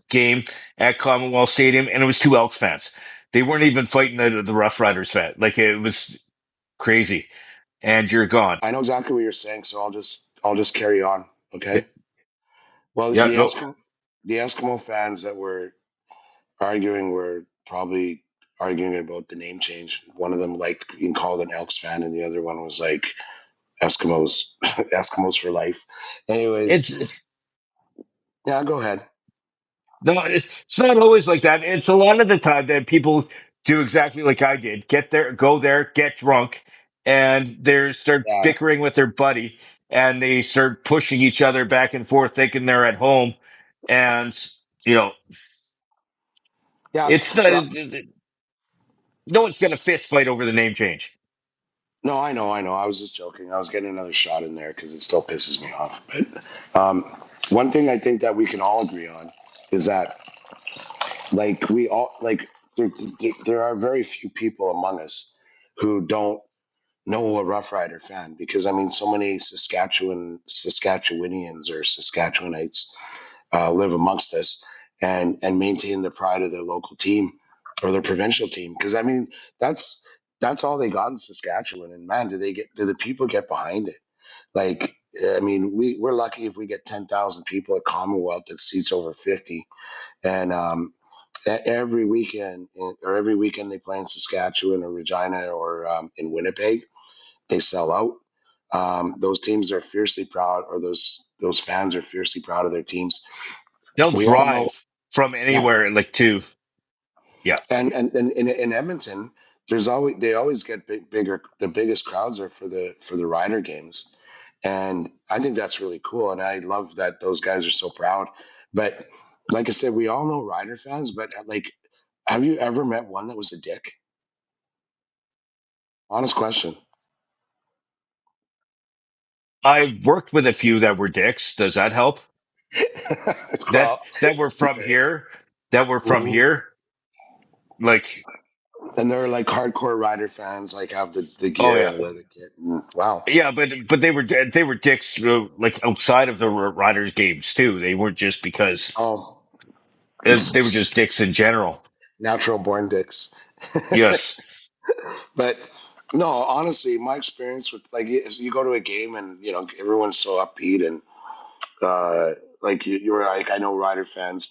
game at Commonwealth Stadium, and it was two Elks fans. They weren't even fighting the Rough Riders fan. Like it was crazy. And you're gone. I know exactly what you're saying, so I'll just carry on. Yeah, Okay. Well, yeah, no, the Eskimo fans that were arguing were probably arguing about the name change. One of them liked being called an Elks fan, and the other one was like Eskimos, Eskimos for life. Anyways, it's yeah, go ahead. no, it's not always like that. It's a lot of the time that people do exactly like I did. Get there, go there, get drunk, and they start Yeah, bickering with their buddy, and they start pushing each other back and forth, thinking they're at home. And you know, yeah. it's not, Well, no one's gonna fist fight over the name change. no, I know. I was just joking. I was getting another shot in there because it still pisses me off. But one thing I think that we can all agree on is that like we all like there are very few people among us who don't know a Rough Rider fan because I mean so many Saskatchewanians or Saskatchewanites live amongst us and maintain the pride of their local team or their provincial team because I mean that's that's all they got in Saskatchewan and man do the people get behind it like I mean we're lucky if we get 10,000 people at Commonwealth that seats over 50 and every weekend or every weekend they play in Saskatchewan or Regina or in Winnipeg they sell out. Those teams are fiercely proud, or those fans are fiercely proud of their teams. They'll We all know, drive from yeah. anywhere, like to, yeah. And in Edmonton, there's always they always get bigger. The biggest crowds are for the Rider games, and I think that's really cool. And I love that those guys are so proud. But like I said, we all know Rider fans, but like, have you ever met one that was a dick? Honest question. I worked with a few that were dicks. Does that help? That Well, that were from okay. here, that were from Mhm. here. Like, And they're like hardcore rider fans, like have the oh gear yeah, and wear the kit. And, wow. yeah, but they were dicks, like outside of the Riders games too. They weren't just because Oh, they were just dicks in general. natural born dicks. Yes. But no, honestly, my experience with like you go to a game and you know everyone's so upbeat and like you're like I know Rider fans.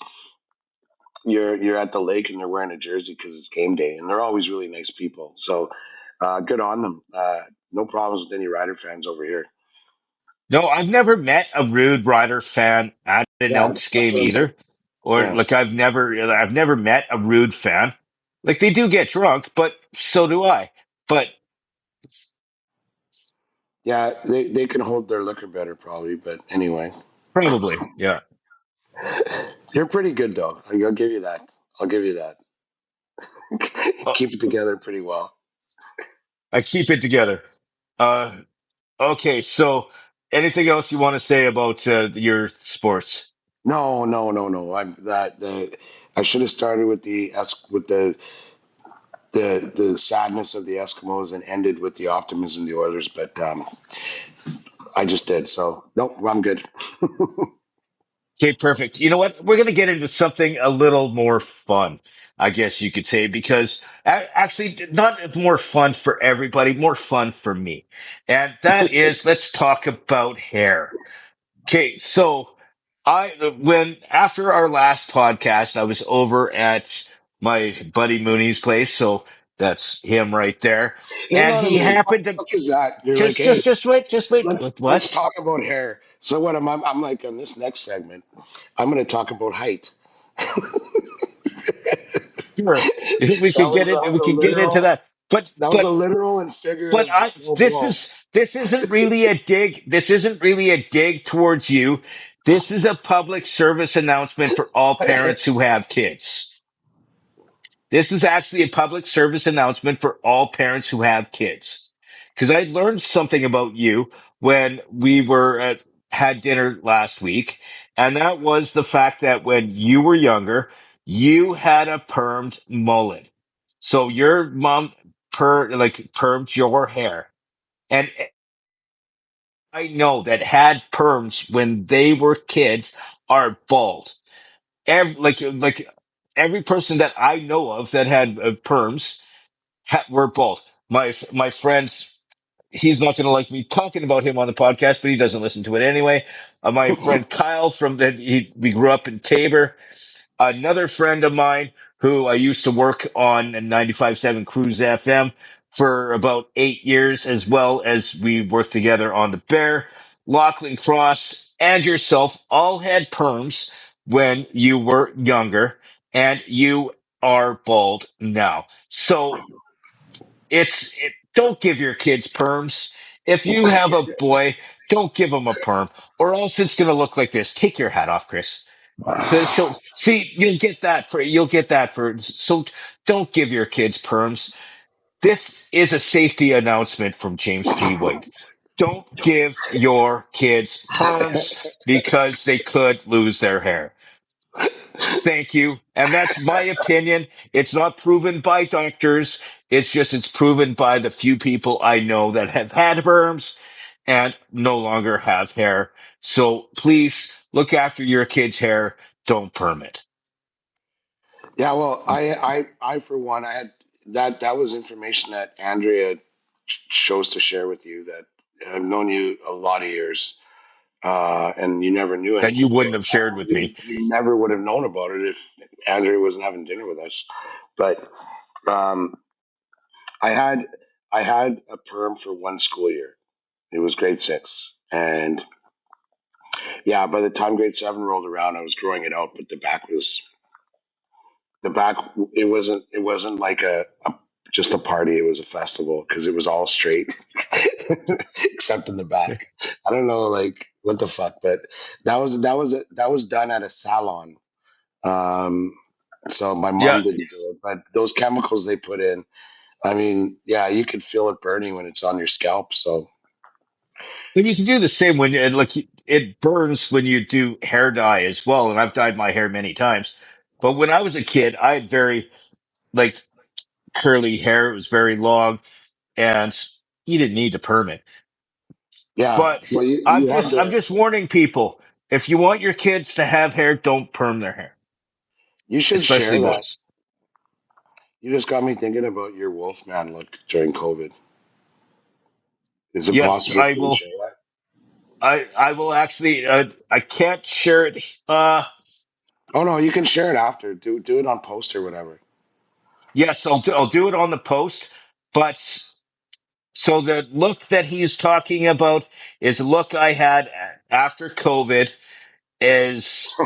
You're at the lake and they're wearing a jersey because it's game day and they're always really nice people. So good on them. No problems with any Rider fans over here. No, I've never met a rude Rider fan at an Yeah, Elks that's game what I'm saying. either. Or Yeah. like I've never met a rude fan. Like they do get drunk, but so do I. But Yeah, they can hold their liquor better probably, but anyway. probably, yeah. You're pretty good though. I'll give you that. I'll give you that. Uh, Keep it together pretty well. I keep it together. Uh, okay. So anything else you want to say about your sports? No, no, no, no. I'm that the I should have started with with the sadness of the Eskimos and ended with the optimism of the Oilers, but I just did. So nope, I'm good. Okay, perfect. You know what? We're going to get into something a little more fun, I guess you could say, because actually not more fun for everybody, more fun for me. And that is, let's talk about hair. Okay. So when after our last podcast, I was over at my buddy Mooney's place. So that's him right there. Hang And on a he minute. What happened the to fuck is that? You're like, just, hey, just, just wait, just wait. let's What? talk about hair. So what am I? I'm like on this next segment. I'm going to talk about height. Sure. We could get That it. We was a could get into literal. that. But, That was a but literal and But figurative I, low this blow. is, this isn't really a dig. This isn't really a dig towards you. This is a public service announcement for all parents who have kids. This is actually a public service announcement for all parents who have kids. Cause I learned something about you when we had dinner last week. And that was the fact that when you were younger, you had a permed mullet. So your mom permed your hair. And I know that had perms when they were kids are bald. Like every person that I know of that had perms were bald. My friends, he's not going to like me talking about him on the podcast, but he doesn't listen to it anyway. My friend Kyle we grew up in Tabor. Another friend of mine who I used to work on 95.7 Cruise FM for about 8 years, as well as we worked together on the Bear, Lachlan Cross, and yourself all had perms when you were younger, and you are bald now. So don't give your kids perms. If you have a boy, don't give him a perm, or else it's going to look like this. Take your hat off, Chris. So see, you'll get that for so don't give your kids perms. This is a safety announcement from James P. White. Don't give your kids perms because they could lose their hair. Thank you. And that's my opinion. It's not proven by doctors. It's proven by the few people I know that have had perms and no longer have hair. So please look after your kid's hair. Don't perm it. Yeah, well, I for one, I had that was information that Andrea chose to share with you. That I've known you a lot of years, and you never knew That you anything wouldn't about have shared that. with me. You never would have known about it if Andrea wasn't having dinner with us. But um, I had I had a perm for one school year. It was grade six, and yeah, by the time grade seven rolled around, I was growing it out, but the back. It wasn't like a just a party. It was a festival because it was all straight, except in the back. I don't know, like what the fuck, but that was done at a salon. Um, so my Yeah. mom didn't do it, but those chemicals they put in. I mean, yeah, you could feel it burning when it's on your scalp. So But you can do the same when and like it burns when you do hair dye as well. And I've dyed my hair many times. But when I was a kid, I had very like curly hair. It was very long and you didn't need to perm it. yeah, But well, you have I'm to. just warning people. If you want your kids to have hair, don't perm their hair, You should especially share that. boys. You just got me thinking about your Wolfman look during COVID. Is it Yep, possible I for you to will. share that? I will actually. I can't share it. Oh no, you can share it after. Do it on post or whatever. Yes, I'll do it on the post. But so the look that he's talking about is a look I had after COVID. Is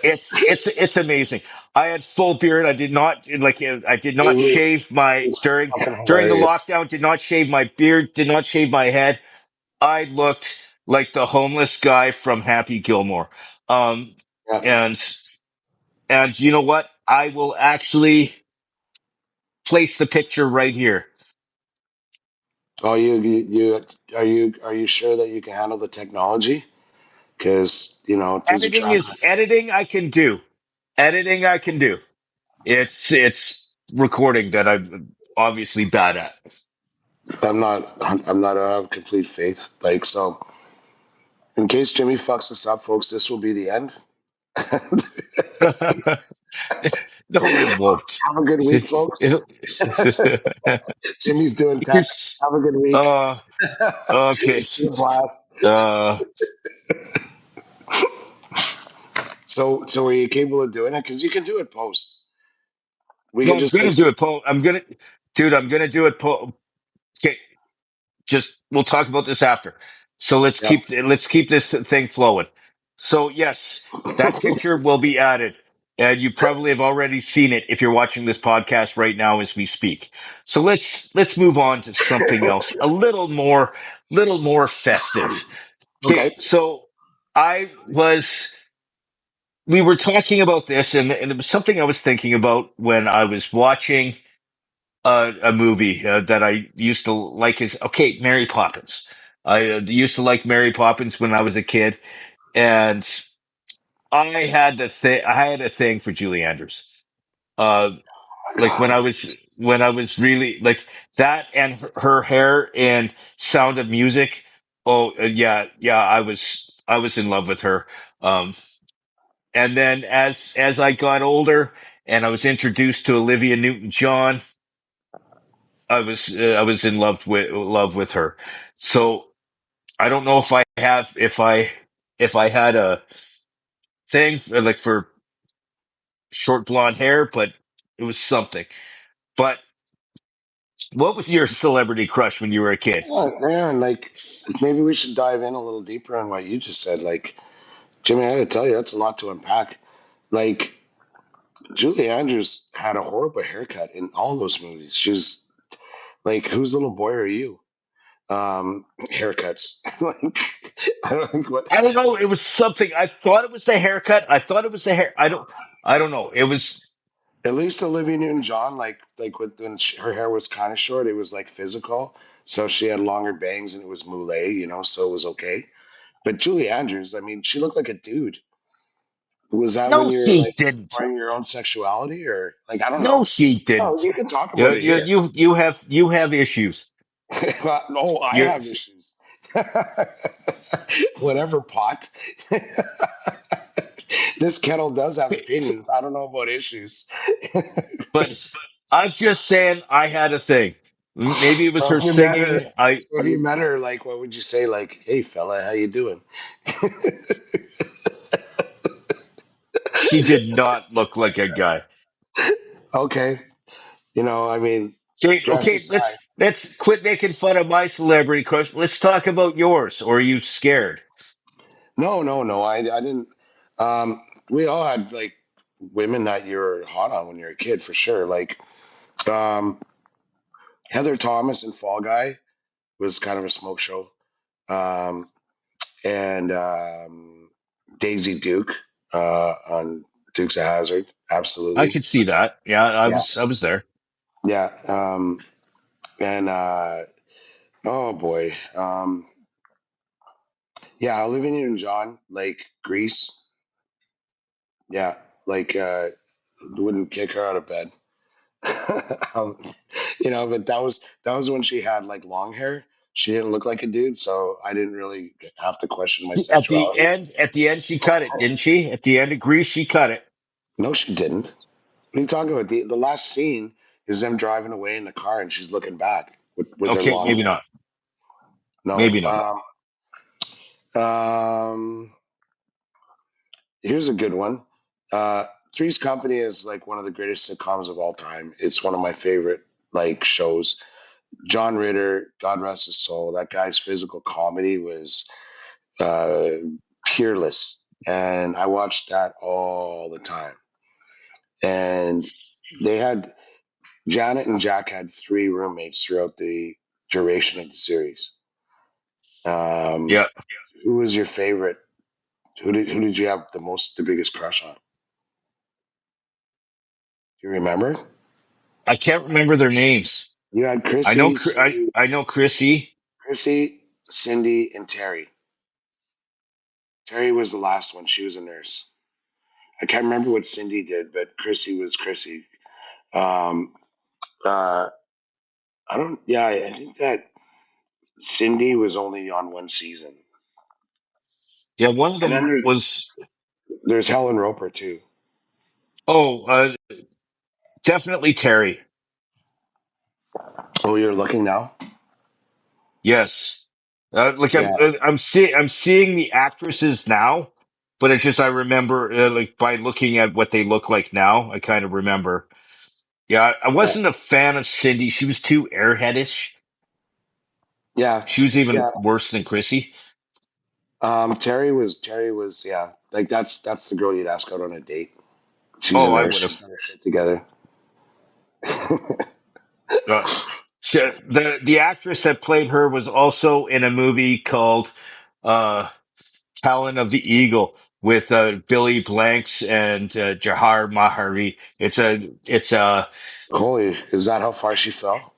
it's amazing. I had full beard. I did not like. I did It not was shave my it's fucking during the hilarious. lockdown. Did not shave my beard. Did not shave my head. I looked like the homeless guy from Happy Gilmore. Um, Yeah. and you know what? I will actually place the picture right here. Oh, are you sure that you can handle the technology? Because there's a track. Editing. I can do editing. I can do. It's recording that I'm obviously bad at. I'm not. I have complete faith. Like so, in case Jimmy fucks us up, folks, this will be the end. Have No, it won't. a good week, It'll, folks. Jimmy's doing you're, tech. Have a good week. uh, okay. It's been a blast. Uh, So are you capable of doing it? Because you can do it post. We no, can I'm just gonna take some. do it. Dude, I'm gonna do it. Okay, just we'll talk about this after. So Yep. let's keep this thing flowing. So yes, that picture will be added, and you probably have already seen it if you're watching this podcast right now as we speak. So let's move on to something else, a little more festive. Okay, Okay. so I was we were talking about this, and it was something I was thinking about when I was watching a movie that I used to like is okay, Mary Poppins. I used to like Mary Poppins when I was a kid, and I had a thing for Julie Andrews. Uh, Oh my like God. when I was really like that, and her hair in Sound of Music. Oh yeah, I was in love with her. Um, and then as I got older and I was introduced to Olivia Newton-John, I was in love with her. So I don't know if I had a thing like for short blonde hair, but it was something. But what was your celebrity crush when you were a kid? Oh, man, like maybe we should dive in a little deeper on what you just said. Like Jimmy, I got to tell you, that's a lot to unpack. Like Julie Andrews had a horrible haircut in all those movies. She was like, "Whose little boy are you?" Haircuts. Like, I don't think what. I don't know. It was something. I thought it was the haircut. I thought it was the hair. I don't know. It was. At least Olivia Newton-John, when her hair was kind of short, it was like physical. So she had longer bangs and it was moulet, so it was okay. But Julie Andrews, I mean, she looked like a dude. Was that when No, you were he like didn't. exploring your own sexuality, or like I don't No, know? he Oh, didn't. you can talk You about it you here. you have issues. No, I You have issues. Whatever, pot. This kettle does have opinions. I don't know about issues. but I'm just saying I had a thing. Maybe it was So her if you met singing. her, so if you met her, like, what would you say? Like, hey, fella, how you doing? She did not look like a guy. Okay, I mean, Okay, dress okay, aside. let's quit making fun of my celebrity crush. Let's talk about yours. Or are you scared? No, no, no. I didn't. We all had like women that you're hot on when you're a kid, for sure. Like um, Heather Thomas in Fall Guy was kind of a smoke show, um, and Daisy Duke on Dukes of Hazzard, I absolutely. could see that. Yeah, I Yeah, was there. yeah. And oh boy, yeah, Olivia Newton-John, like Grease. Yeah, like wouldn't kick her out of bed. um, but that was when she had like long hair. She didn't look like a dude, so I didn't really have to question my sexuality. At the end, she cut it, didn't she? At the end of Grease, she cut it. No, she didn't. What are you talking about? The last scene is them driving away in the car, and she's looking back with her Okay, long maybe hair. not. No. Maybe not. Um, Here's a good one. Uh, Three's Company is like one of the greatest sitcoms of all time. It's one of my favorite like shows. John Ritter, God rest his soul. That guy's physical comedy was uh, peerless, and I watched that all the time. And they had Janet and Jack had three roommates throughout the duration of the series. Um, Yeah, who was your favorite? Who did you have the biggest crush on? Do you remember? I can't remember their names. You had Chrissy, Cindy, I know Chrissy. And Terry. Terry was the last one. She was a nurse. I can't remember what Cindy did, but Chrissy was Chrissy. Um, uh, I don't. Yeah, I think that Cindy was only on one season, Yeah, one of and then them was. there's Helen Roper too. Oh, definitely Terry. Oh, you're looking now. Yes. Like Yeah, I'm seeing the actresses now, but it's just I remember like by looking at what they look like now, I kind of remember. Yeah, I yeah, wasn't a fan of Cindy. She was too airheadish. yeah, She was even yeah. worse than Chrissy. Terry was yeah. Like that's the girl you'd ask out on a date. She's a Oh, I nurse. would She's have. got her shit together. Uh, the actress that played her was also in a movie called uh, Talon of the Eagle with Billy Blanks and Jahar Mahari. Holy, is that how far she fell?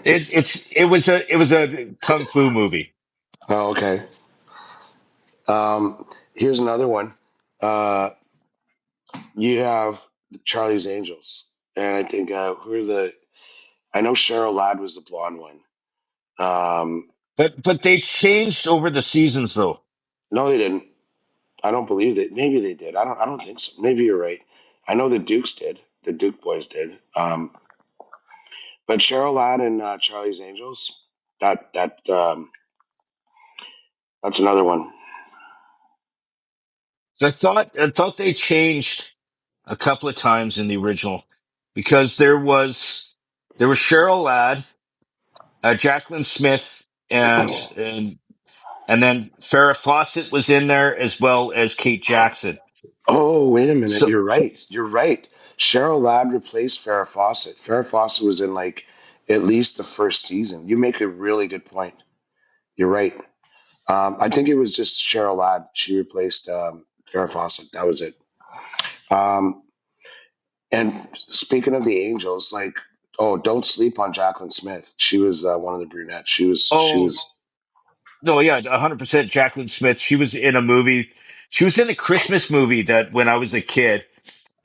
It was a kung fu movie. Oh, okay. Here's another one. Uh, you have Charlie's Angels, and I think who are the? I know Cheryl Ladd was the blonde one. Um, But they changed over the seasons though. no, they didn't. I don't believe that. Maybe they did. I don't think so. Maybe you're right. I know the Dukes did. The Duke boys did. But Cheryl Ladd and Charlie's Angels. That's another one. So I thought they changed a couple of times in the original because there was Cheryl Ladd, Jacqueline Smith, and and then Farrah Fawcett was in there as well as Kate Jackson. Oh, wait a minute. So You're right. You're right. Cheryl Ladd replaced Farrah Fawcett. Farrah Fawcett was in like at least the first season. You make a really good point. You're right. I think it was just Cheryl Ladd. She replaced Farrah Fawcett. That was it. Um, and speaking of the Angels, like, oh, don't sleep on Jacqueline Smith. She was one of the brunettes. She was. She oh was. no, yeah, 100% Jacqueline Smith. She was in a movie. She was in a Christmas movie that when I was a kid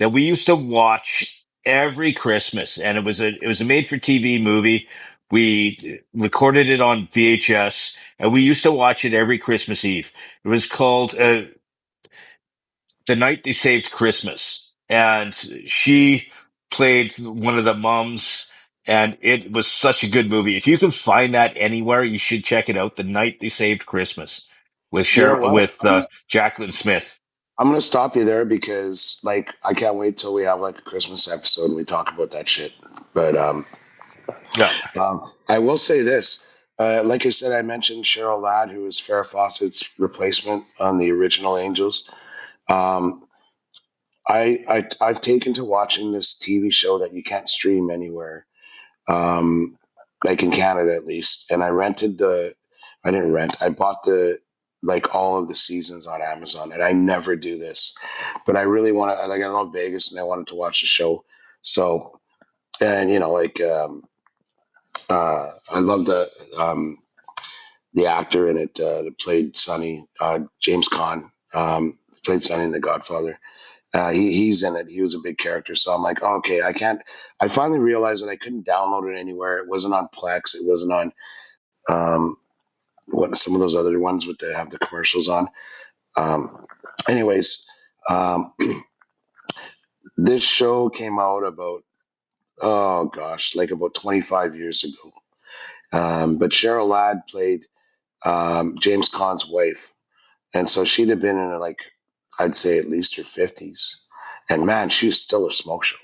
that we used to watch every Christmas, and it was a made for TV movie. We recorded it on VHS, and we used to watch it every Christmas Eve. It was called The Night They Saved Christmas, and she played one of the mums. And it was such a good movie. If you can find that anywhere, you should check it out. The Night They Saved Christmas with You know Cheryl, what? with Jacqueline Smith. I'm gonna stop you there because like I can't wait till we have like a Christmas episode and we talk about that shit. But Yeah. I will say this. Like I said, I mentioned Cheryl Ladd, who was Farrah Fawcett's replacement on the original Angels. Um, I've taken to watching this TV show that you can't stream anywhere, um, like in Canada at least. And I rented the, I didn't rent, I bought the like all of the seasons on Amazon. And I never do this, but I really want to. Like I love Vegas, and I wanted to watch the show. So and you know like I love the actor in it that played Sonny, James Caan, played Sonny in The Godfather. He's in it. He was a big character. So I'm like, oh, okay, I can't. I finally realized that I couldn't download it anywhere. It wasn't on Plex. It wasn't on um, what some of those other ones with the have the commercials on. Um, anyways, um, this show came out about oh gosh, like about 25 years ago. But Cheryl Ladd played James Caan's wife, and so she'd have been in like I'd say at least her 50s, and man, she's still a smoke show.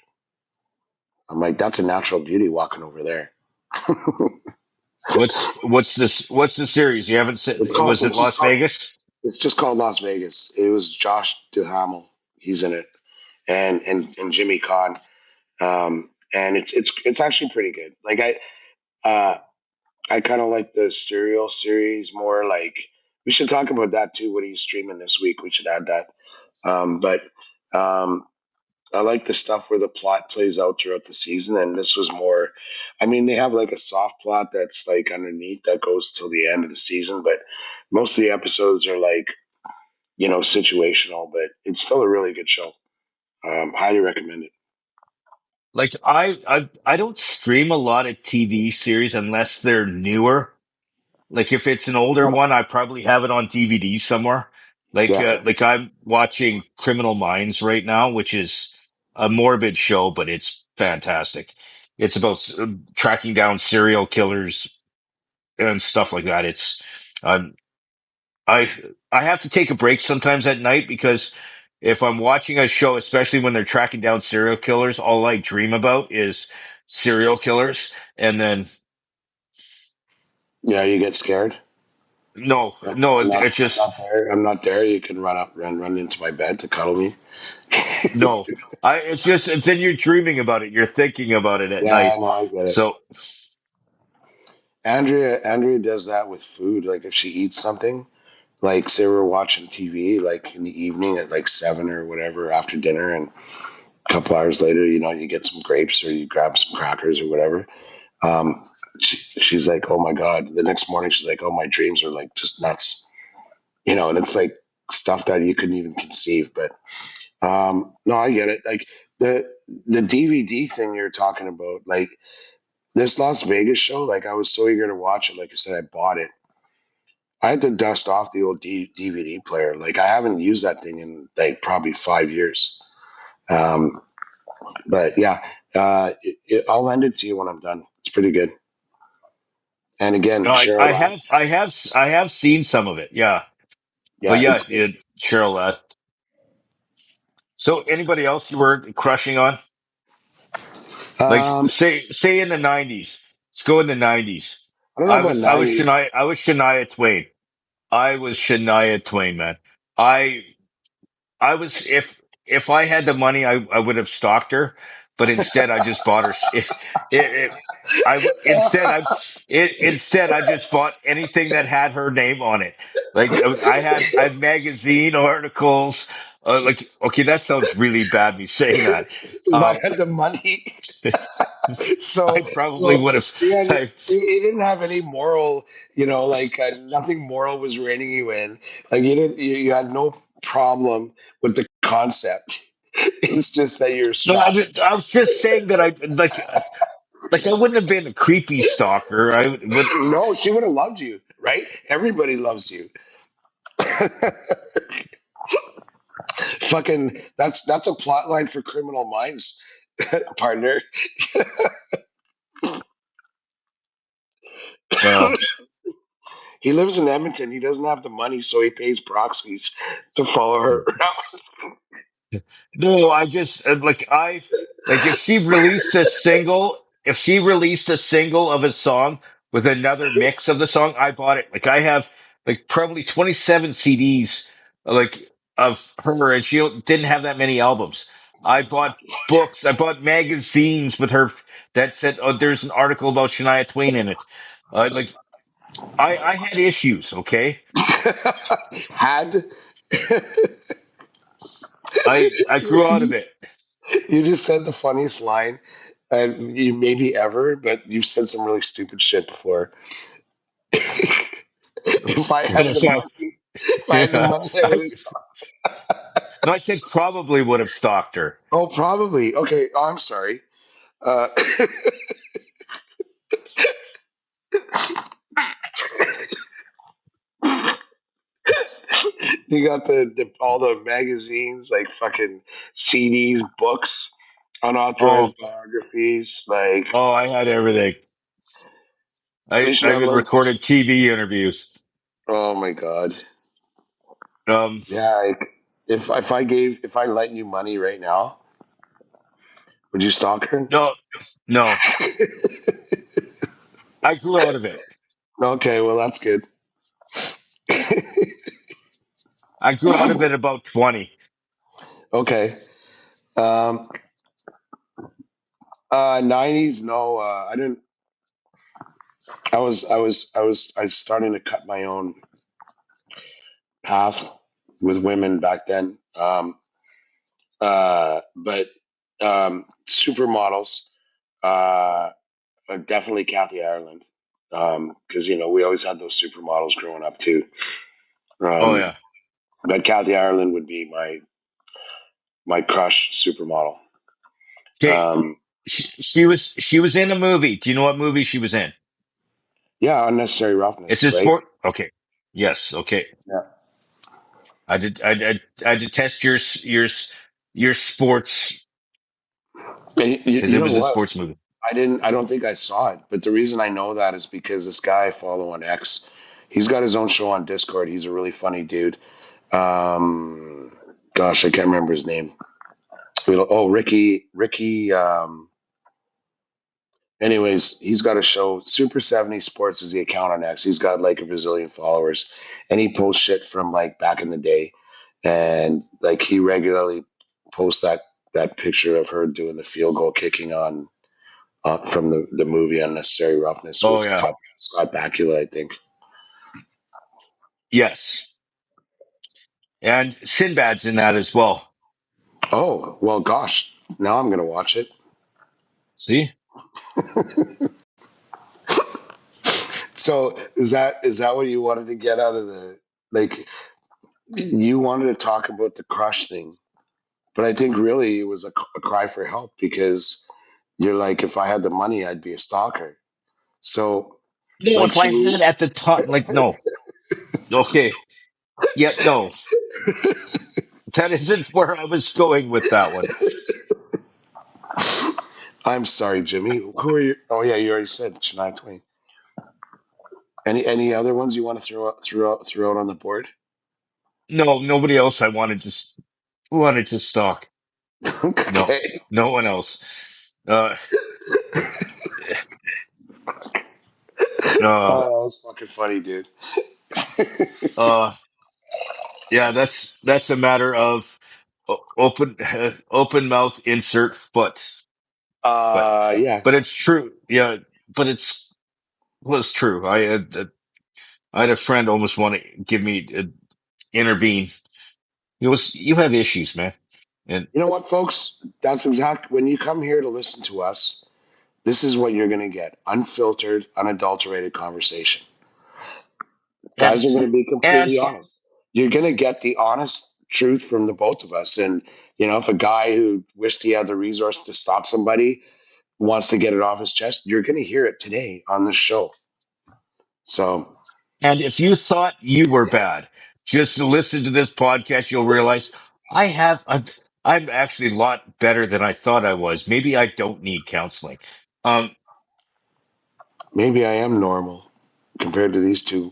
I'm like, that's a natural beauty walking over there. What's the series? You haven't said, It's called. was it Las Vegas? It's just called Las Vegas. It was Josh Duhamel. He's in it, and Jimmy Kahn. And it's actually pretty good. Like I kind of like the Serial series more. Like we should talk about that too. What are you streaming this week? We should add that. But um, I like the stuff where the plot plays out throughout the season, and this was more. I mean, they have like a soft plot that's like underneath that goes till the end of the season, but most of the episodes are like situational. But it's still a really good show. Highly recommend it. Like I don't stream a lot of TV series unless they're newer. Like if it's an older one, I probably have it on DVD somewhere. Yeah, Like I'm watching Criminal Minds right now, which is a morbid show, but it's fantastic. It's about tracking down serial killers and stuff like that. I I have to take a break sometimes at night because if I'm watching a show, especially when they're tracking down serial killers, all I dream about is serial killers. And then yeah. You get scared. no, I'm no, I'm not. it's I'm not just there. I'm not there. You can run into my bed to cuddle me. no. It's just and then you're dreaming about it. You're thinking about it at Yeah, night. no, I get it. So Andrea does that with food. Like if she eats something, like say we're watching TV, like in the evening at like 7 or whatever after dinner, and a couple hours later, you get some grapes or you grab some crackers or whatever. Um, she's like, oh my god. The next morning, she's like, oh, my dreams are like just nuts. And it's like stuff that you couldn't even conceive. But no, I get it. Like the the DVD thing you're talking about, like this Las Vegas show, like I was so eager to watch it. Like I said, I bought it. I had to dust off the old DVD player. Like I haven't used that thing in like probably 5 years. Um, but yeah, I'll lend it to you when I'm done. It's pretty good. And again, no, Cheryl Ladd. I have seen some of it. Yeah, but Yeah, yeah, it's good. Cheryl. So anybody else you were crushing on? Like Um, say in the '90s. Let's go in the '90s. I don't know about '90s. I was Shania Twain. I was Shania Twain, man. I I was if I had the money, I would have stalked her, but instead I just bought her. Instead instead I just bought anything that had her name on it. Like I had magazine articles. Like okay, that sounds really bad me saying that. If I Um, had the money, I so probably so would have. I, he didn't have any moral, like nothing moral was reining you in. Like you didn't, you had no. problem with the concept. It's just that you're No, strapped. I was just saying that I like I wouldn't have been a creepy stalker. I would. No, she would have loved you, right? Everybody loves you. Fucking, that's a plot line for Criminal Minds, partner. Uh, He lives in Edmonton. He doesn't have the money, so he pays proxies to follow her around. no, I just like if she released a single, if she released a single of a song with another mix of the song, I bought it. Like I have like probably 27 CDs like of her, and she didn't have that many albums. I bought books, I bought magazines with her that said, "Oh, there's an article about Shania Twain in it." Like I had issues. Okay, Had I grew out of it. you just said the funniest line, and you maybe ever, but you've said some really stupid shit before. If I had the So money, if I had the yeah, money, I would have. no, I said probably would have stalked her. Oh, probably. Okay. Oh, I'm sorry. Uh, you got the all the magazines, like fucking CDs, books, Oh, unauthorized biographies. Like, I had everything. I Michelle even loves. recorded TV interviews. Oh my god. Um, Yeah. Like, if I lent you money right now, would you stalk her? no, no, I grew out of it. Okay. Well, that's good. I grew out of it about 20. Okay. Um. 90s. No. I didn't. I was starting to cut my own path with women back then. But supermodels, uh, definitely Kathy Ireland, because you know we always had those supermodels growing up too. Oh Um, yeah. but Kathy Ireland would be my crush supermodel. Okay. Um, She was in a movie. Do you know what movie she was in? yeah, unnecessary It's roughness, a right? sport. Okay. Yes. Okay. Yeah. I did test your sports And because you it know was a what? sports movie. I didn't. I don't think I saw it. But the reason I know that is because this guy I follow on X, he's got his own show on Discord. He's a really funny dude. Gosh, I can't remember his name. Oh, Ricky. Anyways, he's got a show. Super 70 Sports is the account on X. He's got like a bazillion followers, and he posts shit from like back in the day, and like he regularly posts that picture of her doing the field goal kicking on from the movie Unnecessary Roughness with Oh yeah. Scott Bakula, I think. Yes. And Sinbad's in that as well. Oh well, gosh, now I'm gonna watch it. See? So is that what you wanted to get out of the like? You wanted to talk about the crush thing, but I think really it was a cry for help because you're like, if I had the money, I'd be a stalker. So No, like if I she, had at the time, like no. Okay. Yeah, no. That isn't where I was going with that one. I'm sorry, Jimmy. Who are you? Oh yeah, you already said Shania Twain. Any other ones you want to throw out on the board? No, nobody else I wanted to stalk. No, Okay. no one else. Oh, Uh, that was fucking funny, dude. uh, yeah, that's a matter of open, open mouth insert foot, but, Yeah. but it's true. Yeah, but was true. I had a friend almost want to give me, intervene. You have issues, man. And, You know what, folks? That's exact. When you come here to listen to us, this is what you're going to get: unfiltered, unadulterated conversation. and, Guys are going to be and completely honest. You're going to get the honest. truth from the both of us. And if a guy who wished he had the resource to stop somebody wants to get it off his chest, you're going to hear it today on this show. So And if you thought you were bad, just to listen to this podcast, you'll realize I have, I'm actually a lot better than I thought I was. Maybe I don't need counseling. Um, maybe I am normal compared to these two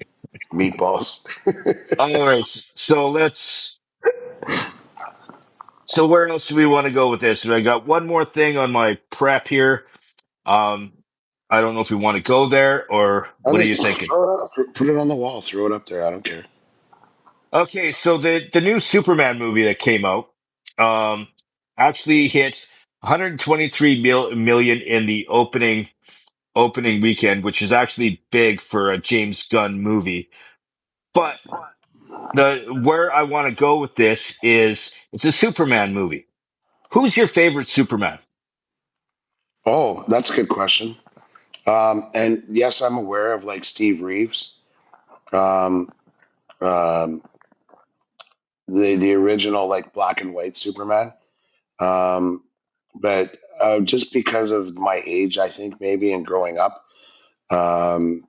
meatballs. all right. So where else do we want to go with this? I got one more thing on my prep here. Um, I don't know if we want to go there or I'll what are you just thinking? throw it up, put it on the wall, throw it up there. I don't care. Okay, so the new Superman movie that came out um actually hit 123 million in the opening weekend, which is actually big for a James Gunn movie. But the where I want to go with this is it's a Superman movie. Who's your favorite Superman? Oh, that's a good question. And yes, I'm aware of like Steve Reeves, um, um, the original like black and white Superman. Um, but just because of my age, I think maybe and growing up, um,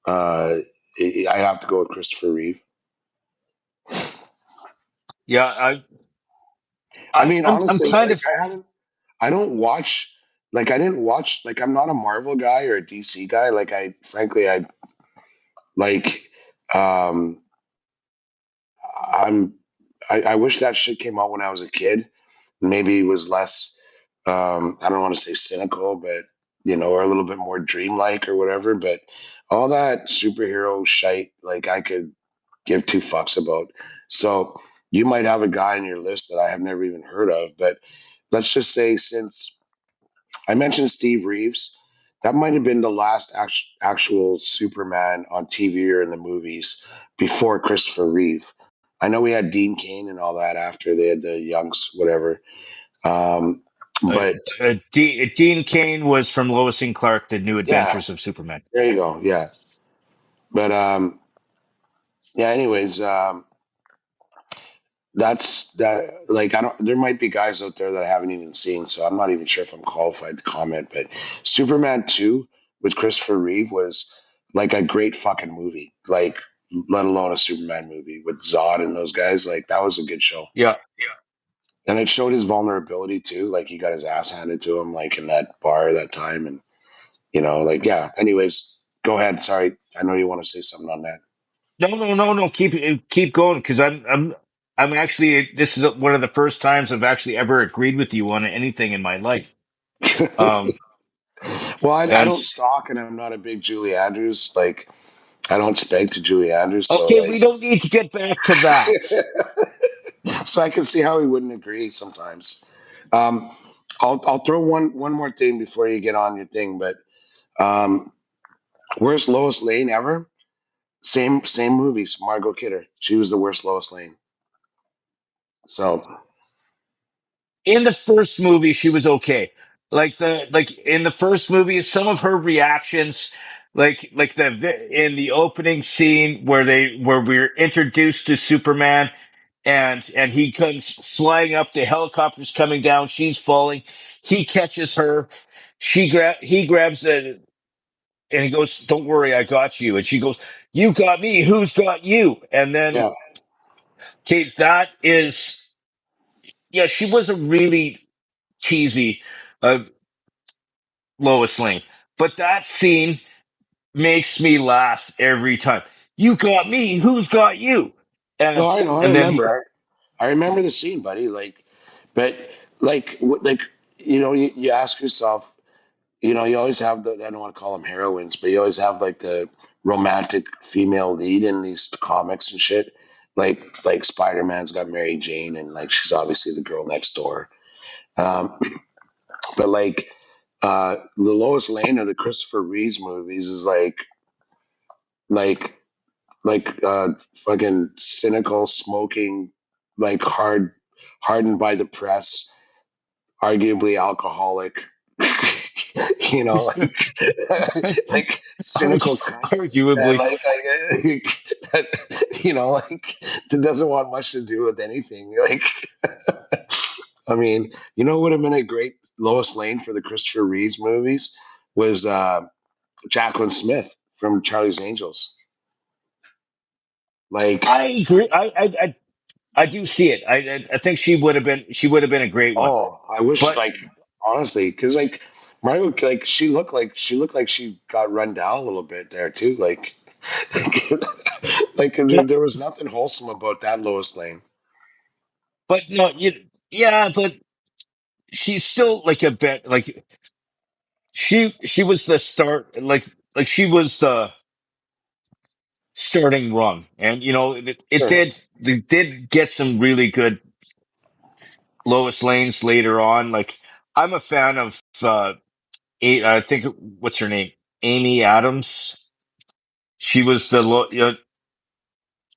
uh, I have to go with Christopher Reeve. Yeah, I mean, I'm honestly, kind like of I don't watch, like I didn't watch, like I'm not a Marvel guy or a DC guy. Like frankly, like, um, I'm, I wish that shit came out when I was a kid. Maybe it was less, I don't want to say cynical, but or a little bit more dreamlike or whatever. But all that superhero shite, like I could give two fucks about. So you might have a guy on your list that I have never even heard of, but let's just say since I mentioned Steve Reeves, that might have been the last actual Superman on TV or in the movies before Christopher Reeve. I know we had Dean Cain and all that after they had the Youngs, whatever. Um, uh, but Dean Cain was from Lois and Clark: The New yeah, Adventures of Superman. there you go. Yeah, but yeah. Anyways, that's that. Like I don't. There might be guys out there that I haven't even seen, so I'm not even sure if I'm qualified to comment. But Superman 2 with Christopher Reeve was like a great fucking movie. Like, let alone a Superman movie with Zod and those guys. Like that was a good show, Yeah. and it showed his vulnerability too. Like he got his ass handed to him, like in that bar that time, and like yeah. Anyways, go ahead. Sorry, I know you want to say something on No, no, no, no. Keep going because I'm actually this is one of the first times I've actually ever agreed with you on anything in my life. that. Um, Well, I and don't stalk, and I'm not a big Julie Andrews. Like, I don't spank to Julie Andrews, so okay, like, we don't need to get back to that. so I can see how he wouldn't agree sometimes. Um, I'll throw one more thing before you get on your thing, but um, worst Lois Lane ever? Same movies. Margot Kidder. She was the worst Lois Lane. So In the first movie, she was okay. Like in the first movie, some of her reactions, like in the opening scene where we're introduced to Superman, and he comes flying up, the helicopter's coming down, she's falling, he catches her, he grabs the and he goes, "Don't worry, I got you," and she goes, "You got me. Who's got you?" And then yeah, Kate, that is yeah, she was a really cheesy uh, Lois Lane. But that scene makes me laugh every time. You got me. Who's got you? no, And I know, I and then he, remember. I remember the scene, buddy. Like, but like you ask yourself, you always have I don't want to call them heroines, but you always have like the romantic female lead in these comics and shit. Like Spider Man's got Mary Jane, and like she's obviously the girl next door. Um, but like the Lois Lane or the Christopher Reeves movies is like like fucking cynical, smoking, like hardened by the press, arguably alcoholic. Like like cynical cunt that arguably. that like that doesn't want much to do with anything. Like, I mean, what would have been a great Lois Lane for the Christopher Reeves movies was Jacqueline Smith from Charlie's Angels. Like, I agree. I do see it. I think she would have been a great one. oh, I wish, But like, honestly, because like Margot, like she looked like she got run down a little bit there too. Like, like yeah, there was nothing wholesome about that Lois Lane. but no, yeah, but she's still like a bit like she was the start like she was the starting rung, and it Sure. did they did get some really good Lois Lanes later on. Like I'm a fan of I think what's her name, Amy Adams. She was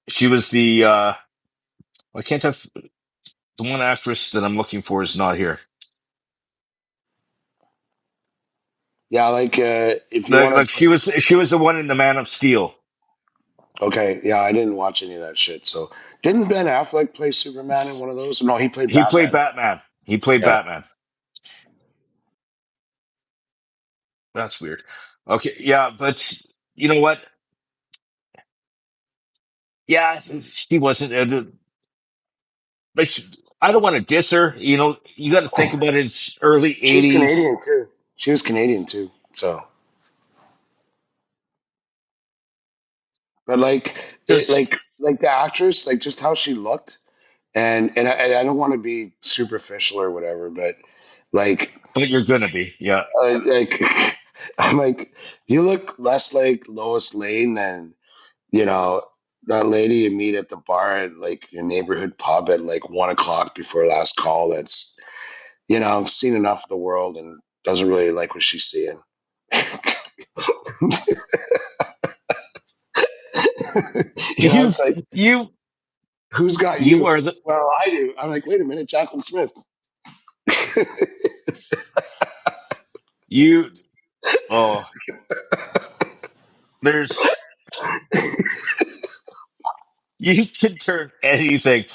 she was the I can't have the one actress that I'm looking for is not here. Yeah, like if you want Like to put, she was the one in the Man of Steel. okay, yeah, I didn't watch any of that shit. So didn't Ben Affleck play Superman in one of those? No, he played He played Batman. Batman. He played Yeah. Batman. That's weird. Okay, yeah, but you know what? Yeah, she wasn't. Like, I don't want to diss her. You got to think about it. It's early She's '80s. Canadian too. She was Canadian too. So, but like, Just, like the actress, like just how she looked, and I don't want to be superficial or whatever, but like, but you're gonna be, yeah. like I'm like, you look less like Lois Lane than you know that lady you meet at the bar at like your neighborhood pub at like 1 o'clock before last call. That's seen enough of the world and doesn't really like what she's seeing. You, It's like, you, who's got you you? are the Well, I do. I'm like, wait a minute, Jacqueline Smith. you. Oh, there's you can turn anything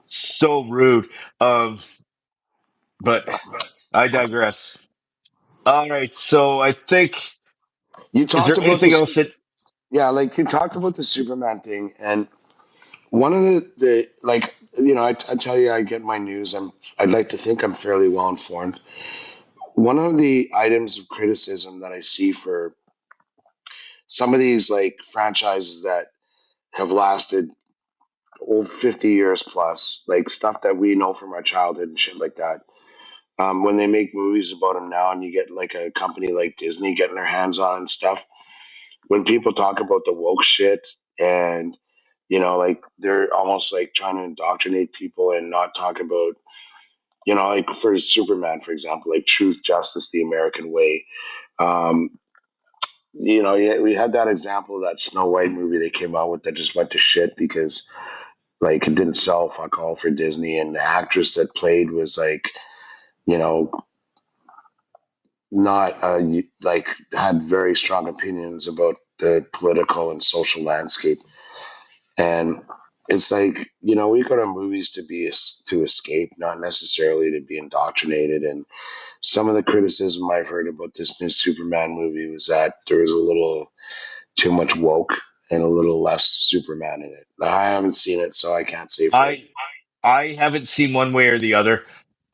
so rude. Um, but I digress. All right, so I think You is talked there about anything this, else that yeah, like you talked about the Superman thing, and one of the like, I tell you, I get my news. I'd like to think I'm fairly well informed. One of the items of criticism that I see for some of these like franchises that have lasted over 50 years plus, like stuff that we know from our childhood and shit like that. When they make movies about them now, and you get like a company like Disney getting their hands on and stuff, when people talk about the woke shit and like they're almost like trying to indoctrinate people and not talk about like for Superman, for example, like truth, justice, the American way. Um, yeah, we had that example of that Snow White movie they came out with that just went to shit because like it didn't sell fuck all for Disney, and the actress that played was like you know not like had very strong opinions about the political and social landscape. And it's like we go to movies to to escape, not necessarily to be indoctrinated. And some of the criticism I've heard about this new Superman movie was that there was a little too much woke and a little less Superman in it. I haven't seen it, so I can't say for it. I I haven't seen one way or the other.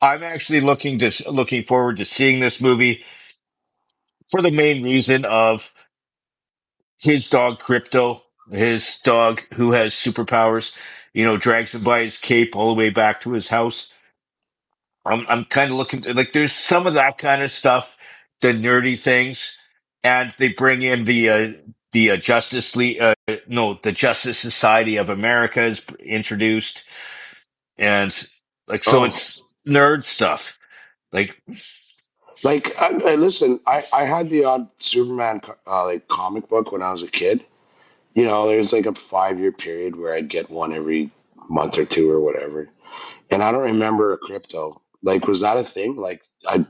I'm actually looking forward to seeing this movie for the main reason of his dog Crypto, his dog who has superpowers, drags him by his cape all the way back to his house. I'm kind of looking like there's some of that kind of stuff, the nerdy things, and they bring in the Justice League, no, the Justice Society of America is introduced, and like so Oh, it's nerd stuff. Like, like I listen, I had the odd Superman like comic book when I was a kid. There's like a 5 year period where I'd get one every month or two or whatever. And I don't remember a crypto. Like, was that a thing? Like,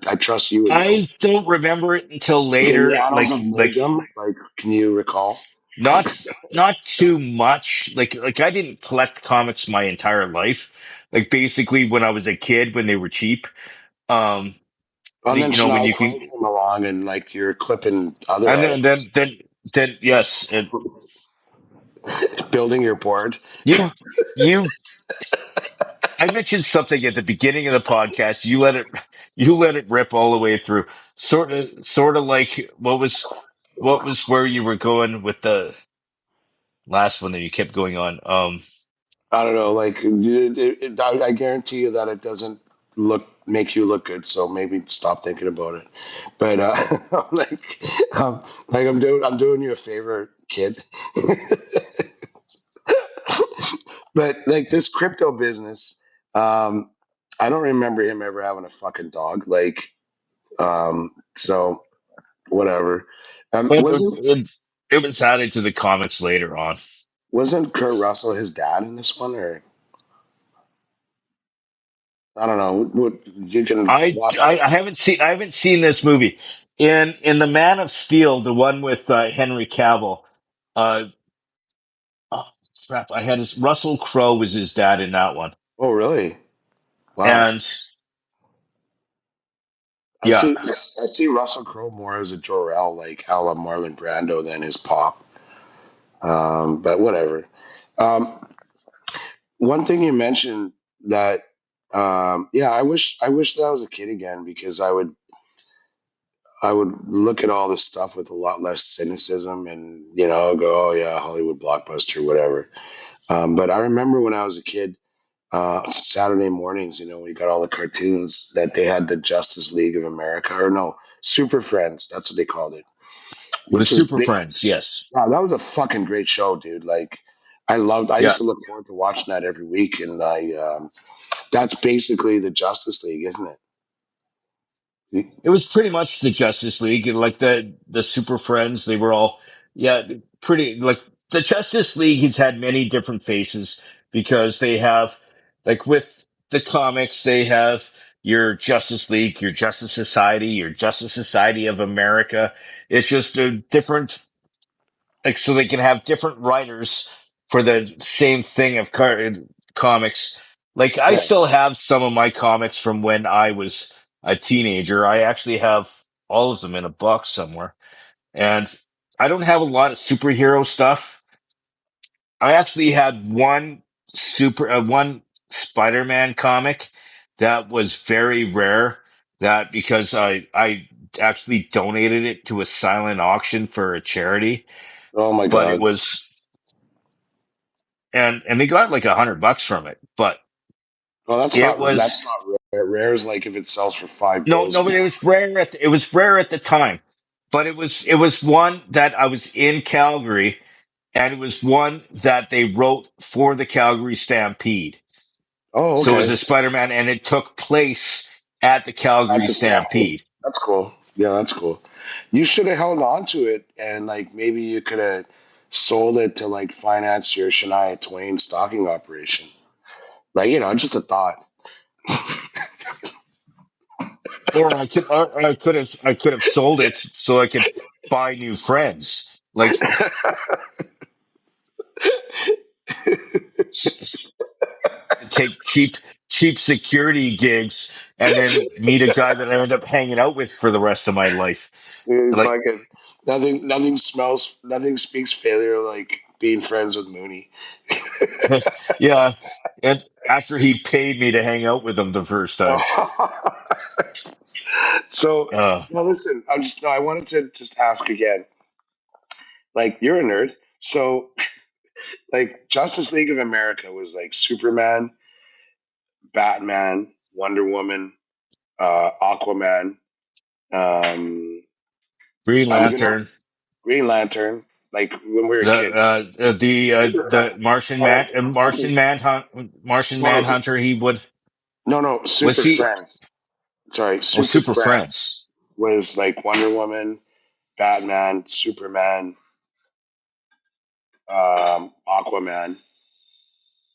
I trust you would know. I don't remember it until Like in the later. annals of nerddom, like, can you recall? Not not too much. Like I didn't collect comics my entire life. Like basically when I was a kid, when they were cheap. Um, And then when Shania you can, Twain came along, and like you're clipping other and then artists, yes, and building your board. you you. I mentioned something at the beginning of the podcast. You let it rip all the way through. Sort of like what was where you were going with the last one that you kept going on. I don't know, like I guarantee you that it doesn't make you look good. So maybe stop thinking about it. But um, like I'm doing you a favor, kid. But like this crypto business, um, I don't remember him ever having a fucking dog. Like, so whatever. But it was added to the comics later on. Wasn't Kurt Russell his dad in this one, or I don't know. What you can watch it. I haven't seen this movie. In the Man of Steel, the one with Henry Cavill. Uh, oh, crap! I had his Russell Crowe was his dad in that one, Oh, really? Wow. and I yeah, see. I see Russell Crowe more as a Jor-El, like a la Marlon Brando, than his pop. But whatever. Um, One thing you mentioned that, yeah, I wish that I was a kid again because I would look at all this stuff with a lot less cynicism and go, oh yeah, Hollywood blockbuster, whatever. But I remember when I was a kid, Saturday mornings, we got all the cartoons that they had the Justice League of America, or no, Super Friends, that's what they called it, the which was Super big. Friends. Yes, Wow, that was a fucking great show, dude. Like, I yeah. used to look forward to watching that every week, and that's basically the Justice League, isn't it? It was pretty much the Justice League, and like the Super Friends. They were all pretty like the Justice League has had many different faces because they have like with the comics they have your Justice League, your Justice Society, your Justice Society of America. It's just a different like so they can have different writers for the same thing of comics. Like I Yeah. still have some of my comics from when I was a teenager. I actually have all of them in a box somewhere. And I don't have a lot of superhero stuff. I actually had one Spider-Man comic that was very rare that because I actually donated it to a silent auction for a charity, Oh my but it God. was and they got like $100 from it. But Well, that's it not was that's not rare. Rare is like if it sells for five no, bills. no, but it was rare at the time. But it was one that I was in Calgary, and it was one that they wrote for the Calgary Stampede. Oh, So it was okay. a Spider-Man, and it took place at the At Calgary the Stampede. Stampede. That's cool. Yeah, that's cool. You should have held on to it, and like maybe you could have sold it to like finance your Shania Twain stocking operation. Like, just a thought. I could have sold it so I could buy new friends. Like take cheap security gigs and then meet a guy that I end up hanging out with for the rest of my life. Like, Fucking nothing speaks failure like being friends with Mooney. yeah. And after he paid me to hang out with him the first time. So, Uh, no, listen, no, I wanted to just ask again. Like, you're a nerd. So, like, Justice League of America was like Superman, Batman, Wonder Woman, Aquaman, um, Green I'm gonna Lantern, Green Lantern. Like when we were kids. the Martian All right, okay. Martian No, no, Manhunter, he would, no. was Super he, Friends. Sorry, oh, Super Super Friends Friends. was like Wonder Woman, Batman, Superman, Aquaman.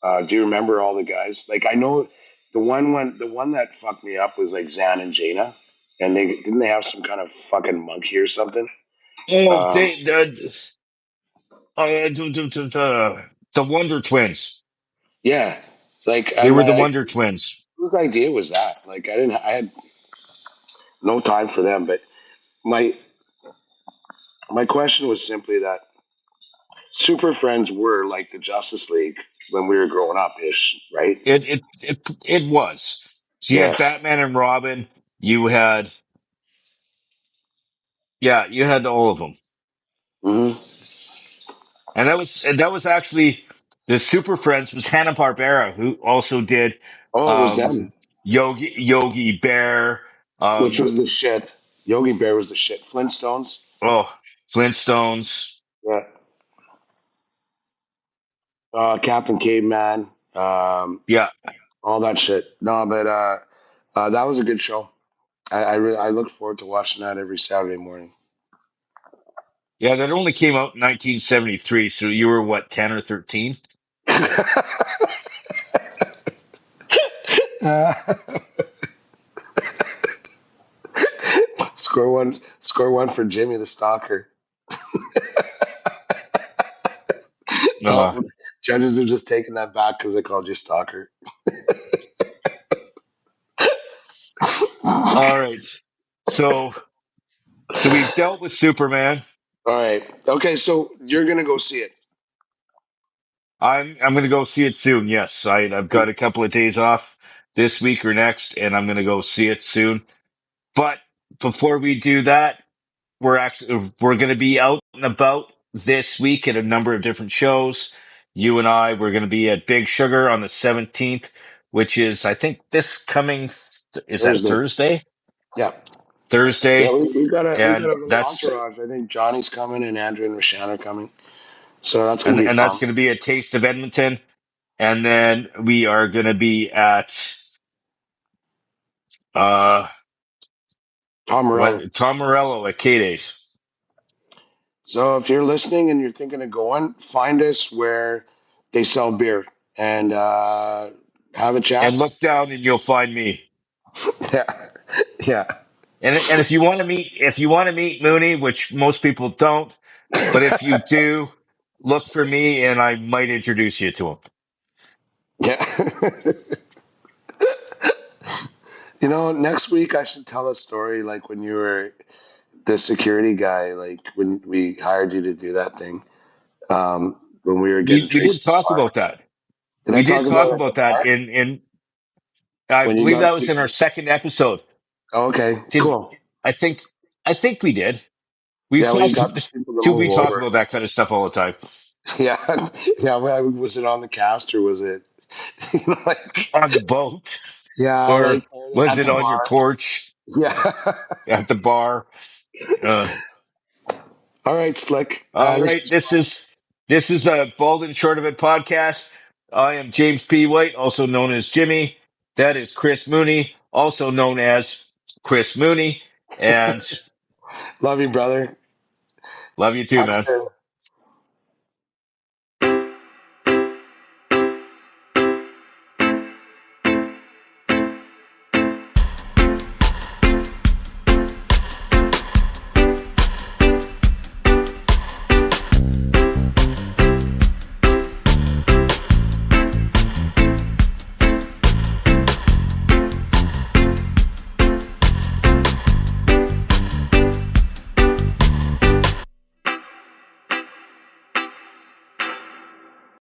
Do you remember all the guys? Like I know, The one that fucked me up was like Zan and Jaina, and they have some kind of fucking monkey or something. Oh, Um, they the Wonder Twins. yeah, like They were the my Wonder Twins. whose idea was that? Like I had no time for them, but my my question was simply that Super Friends were like the Justice League when we were growing up ish, right? It was. So you had Yes. Batman and Robin. You had yeah, you had all of them, Hmm. and that was actually the Super Friends was Hanna Barbera who also did Oh, it was um them, Yogi Bear, which um was the shit. Yogi Bear was the shit. Flintstones. oh Flintstones. Yeah. Captain Caveman. Yeah, All that shit. No, but that was a good show. I look forward to watching that every Saturday morning. yeah, that only came out in 1973. So you were what, 10 or 13? Uh, score one for Jimmy the Stalker. Uh, Oh, judges are just taking that back because I called you Stalker. All all right. So so we've dealt with Superman. right. Okay, so you're gonna go see it. I'm gonna go see it soon. Yes, I've got a couple of days off this week or next, and I'm gonna go see it soon. But before we do that, we're gonna be out and about this week at a number of different shows. You and I we're gonna be at Big Sugar on the 17th, which is I think this coming is that Thursday. Thursday? Yeah. Yeah, Thursday, we got and a little entourage. I think Johnny's coming and Andrew and Rashan are coming. So that's gonna be and that's fun. gonna be a Taste of Edmonton, and then we are gonna be at uh Tom Morello. what Tom Morello at K Days. So if you're listening and you're thinking of going, find us where they sell beer and have a And chat. look down and you'll find me. Yeah. Yeah. And if you want to meet Mooney, which most people don't, but if you do, look for me and I might introduce you to him. Yeah. You know, next week I should tell a story like when you were the security guy, like when we hired you to do that thing, when we were getting We drinks did at the talk bar. about that. Did I We talk did about talk it at the about that bar in I when you believe got that was in our pizza? second episode. Oh, okay, Did cool. I think I think we did. We've Yeah, we talked got people to to move we talk over. about that kind of stuff all the time. Yeah, yeah. Was it on the cast or was it like On the boat yeah, or like was at it the on your bar? porch Yeah. at the bar? Uh, All right, Slick. all This right, is fun. this is a Bald and Short of It podcast. I am James P. White, also known as Jimmy. That is Chris Mooney, also known as Chris Mooney. And Love you, brother. love you too, Talk man. soon.